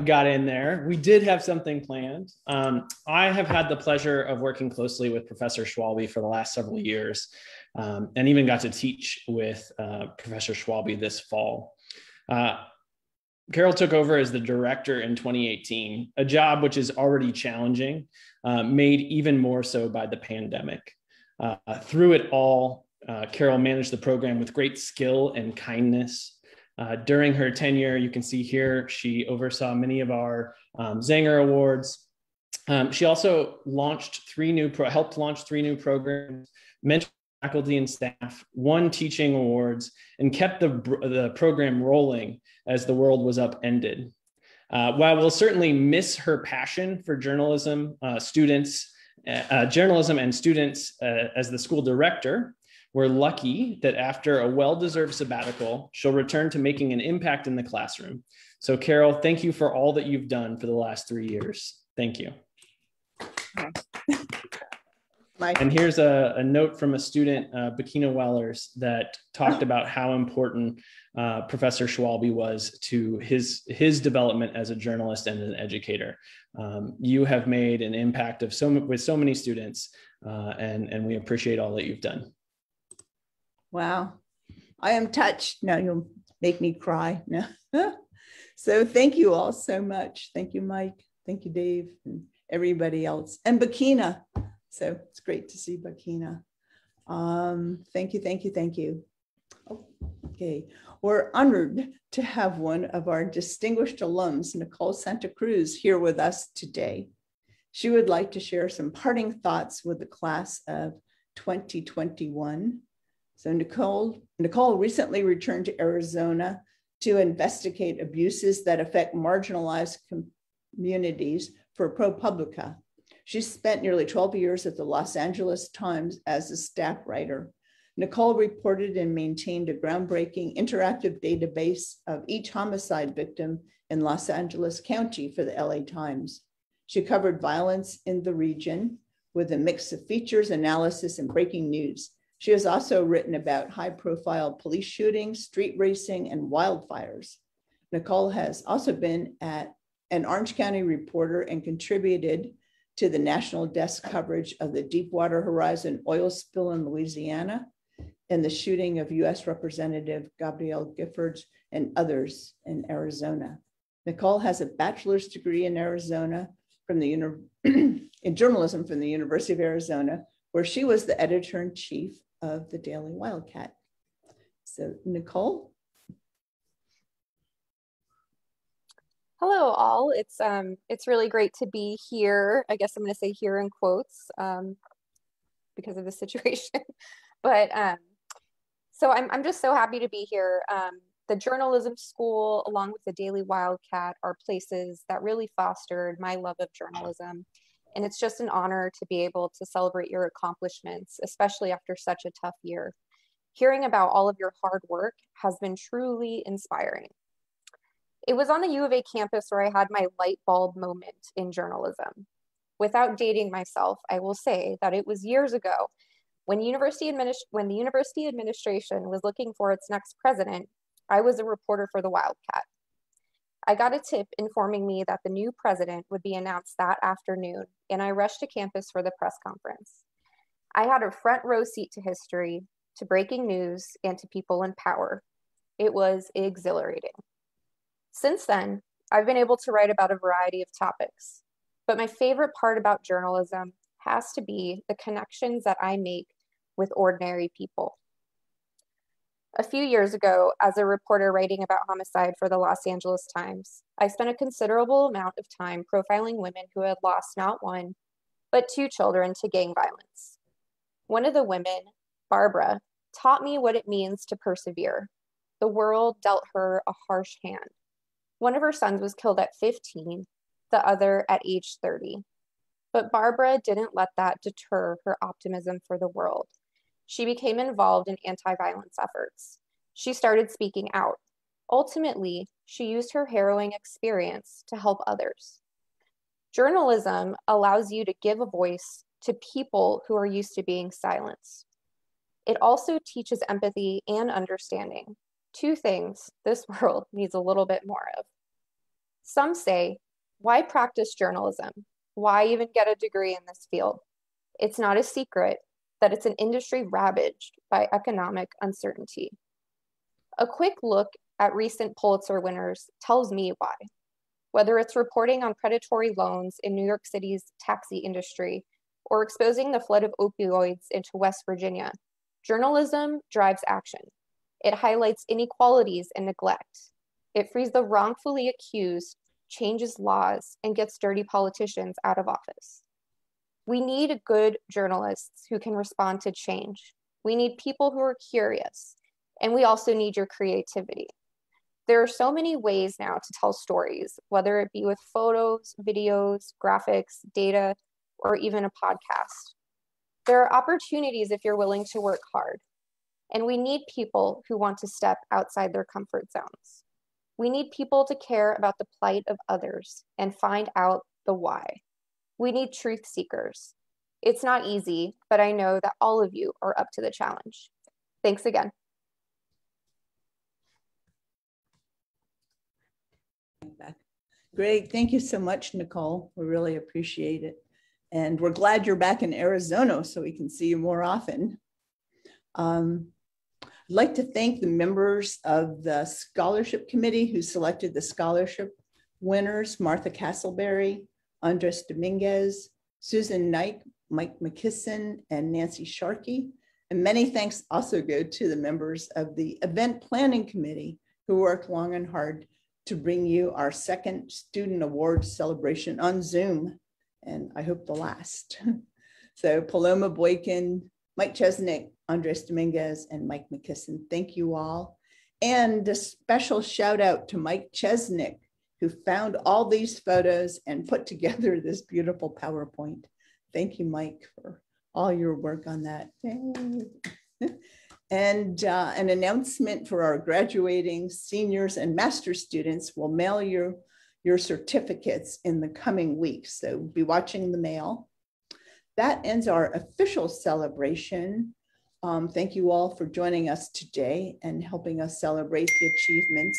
S2: got in there. We did have something planned. I have had the pleasure of working closely with Professor Schwalbe for the last several years, and even got to teach with Professor Schwalbe this fall. Carol took over as the director in 2018, a job which is already challenging, made even more so by the pandemic. Through it all, Carol managed the program with great skill and kindness. During her tenure, you can see here, she oversaw many of our Zanger Awards. She also helped launch 3 new programs, mentored faculty and staff, won teaching awards, and kept the program rolling as the world was upended. While we'll certainly miss her passion for journalism, journalism and students as the school director, we're lucky that after a well-deserved sabbatical, she'll return to making an impact in the classroom. So Carol, thank you for all that you've done for the last 3 years. Thank you. And here's a note from a student, Bakina Wellers, that talked about how important Professor Schwalbe was to his development as a journalist and an educator. You have made an impact with so many students, and we appreciate all that you've done.
S1: Wow, I am touched. Now you'll make me cry. No. So thank you all so much. Thank you, Mike. Thank you, Dave, and everybody else. And Bakina. So it's great to see Bakina. Thank you, thank you, thank you. Okay, we're honored to have one of our distinguished alums, Nicole Santa Cruz, here with us today. She would like to share some parting thoughts with the class of 2021. So Nicole recently returned to Arizona to investigate abuses that affect marginalized communities for ProPublica. She spent nearly 12 years at the Los Angeles Times as a staff writer. Nicole reported and maintained a groundbreaking interactive database of each homicide victim in Los Angeles County for the LA Times. She covered violence in the region with a mix of features, analysis, and breaking news. She has also written about high-profile police shootings, street racing, and wildfires. Nicole has also been an Orange County reporter and contributed to the national desk coverage of the Deepwater Horizon oil spill in Louisiana and the shooting of U.S. Representative Gabrielle Giffords and others in Arizona. Nicole has a bachelor's degree in Arizona in journalism from the University of Arizona, where she was the editor-in-chief of the Daily Wildcat. So Nicole.
S16: Hello, all. It's really great to be here. I guess I'm going to say here in quotes because of the situation. But so I'm just so happy to be here. The journalism school, along with the Daily Wildcat, are places that really fostered my love of journalism. And it's just an honor to be able to celebrate your accomplishments, especially after such a tough year. Hearing about all of your hard work has been truly inspiring. It was on the U of A campus where I had my light bulb moment in journalism. Without dating myself, I will say that it was years ago when the university administration was looking for its next president. I was a reporter for the Wildcat. I got a tip informing me that the new president would be announced that afternoon, and I rushed to campus for the press conference. I had a front row seat to history, to breaking news, and to people in power. It was exhilarating. Since then, I've been able to write about a variety of topics, but my favorite part about journalism has to be the connections that I make with ordinary people. A few years ago, as a reporter writing about homicide for the Los Angeles Times, I spent a considerable amount of time profiling women who had lost not one, but 2 children to gang violence. One of the women, Barbara, taught me what it means to persevere. The world dealt her a harsh hand. One of her sons was killed at 15, the other at age 30. But Barbara didn't let that deter her optimism for the world. She became involved in anti-violence efforts. She started speaking out. Ultimately, she used her harrowing experience to help others. Journalism allows you to give a voice to people who are used to being silenced. It also teaches empathy and understanding, two things this world needs a little bit more of. Some say, why practice journalism? Why even get a degree in this field? It's not a secret that it's an industry ravaged by economic uncertainty. A quick look at recent Pulitzer winners tells me why. Whether it's reporting on predatory loans in New York City's taxi industry or exposing the flood of opioids into West Virginia, journalism drives action. It highlights inequalities and neglect. It frees the wrongfully accused, changes laws, and gets dirty politicians out of office. We need good journalists who can respond to change. We need people who are curious, and we also need your creativity. There are so many ways now to tell stories, whether it be with photos, videos, graphics, data, or even a podcast. There are opportunities if you're willing to work hard, and we need people who want to step outside their comfort zones. We need people to care about the plight of others and find out the why. We need truth seekers. It's not easy, but I know that all of you are up to the challenge. Thanks again.
S1: Great, thank you so much, Nicole. We really appreciate it. And we're glad you're back in Arizona so we can see you more often. I'd like to thank the members of the scholarship committee who selected the scholarship winners, Martha Castleberry, Andres Dominguez, Susan Knight, Mike McKisson, and Nancy Sharkey. And many thanks also go to the members of the event planning committee who worked long and hard to bring you our second student awards celebration on Zoom, and I hope the last. So Paloma Boykin, Mike Chesnick, Andres Dominguez, and Mike McKisson, thank you all. And a special shout out to Mike Chesnick, who found all these photos and put together this beautiful PowerPoint. Thank you, Mike, for all your work on that. And an announcement for our graduating seniors and master's students. We'll mail your certificates in the coming weeks, so be watching the mail. That ends our official celebration. Thank you all for joining us today and helping us celebrate the achievements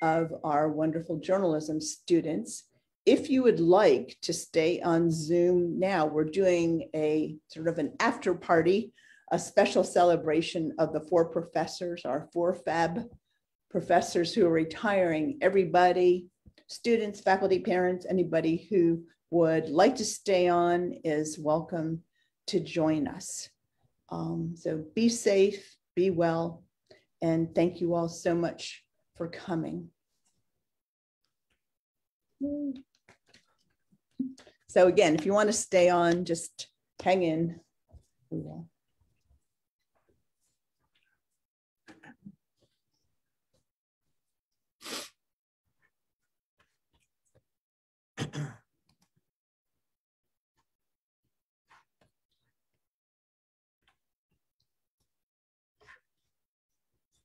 S1: of our wonderful journalism students. If you would like to stay on Zoom now, we're doing a sort of an after party, a special celebration of the 4 professors, our 4 fab professors who are retiring. Everybody, students, faculty, parents, anybody who would like to stay on is welcome to join us. So be safe, be well, and thank you all so much for coming. So again, if you want to stay on, just hang in. We will.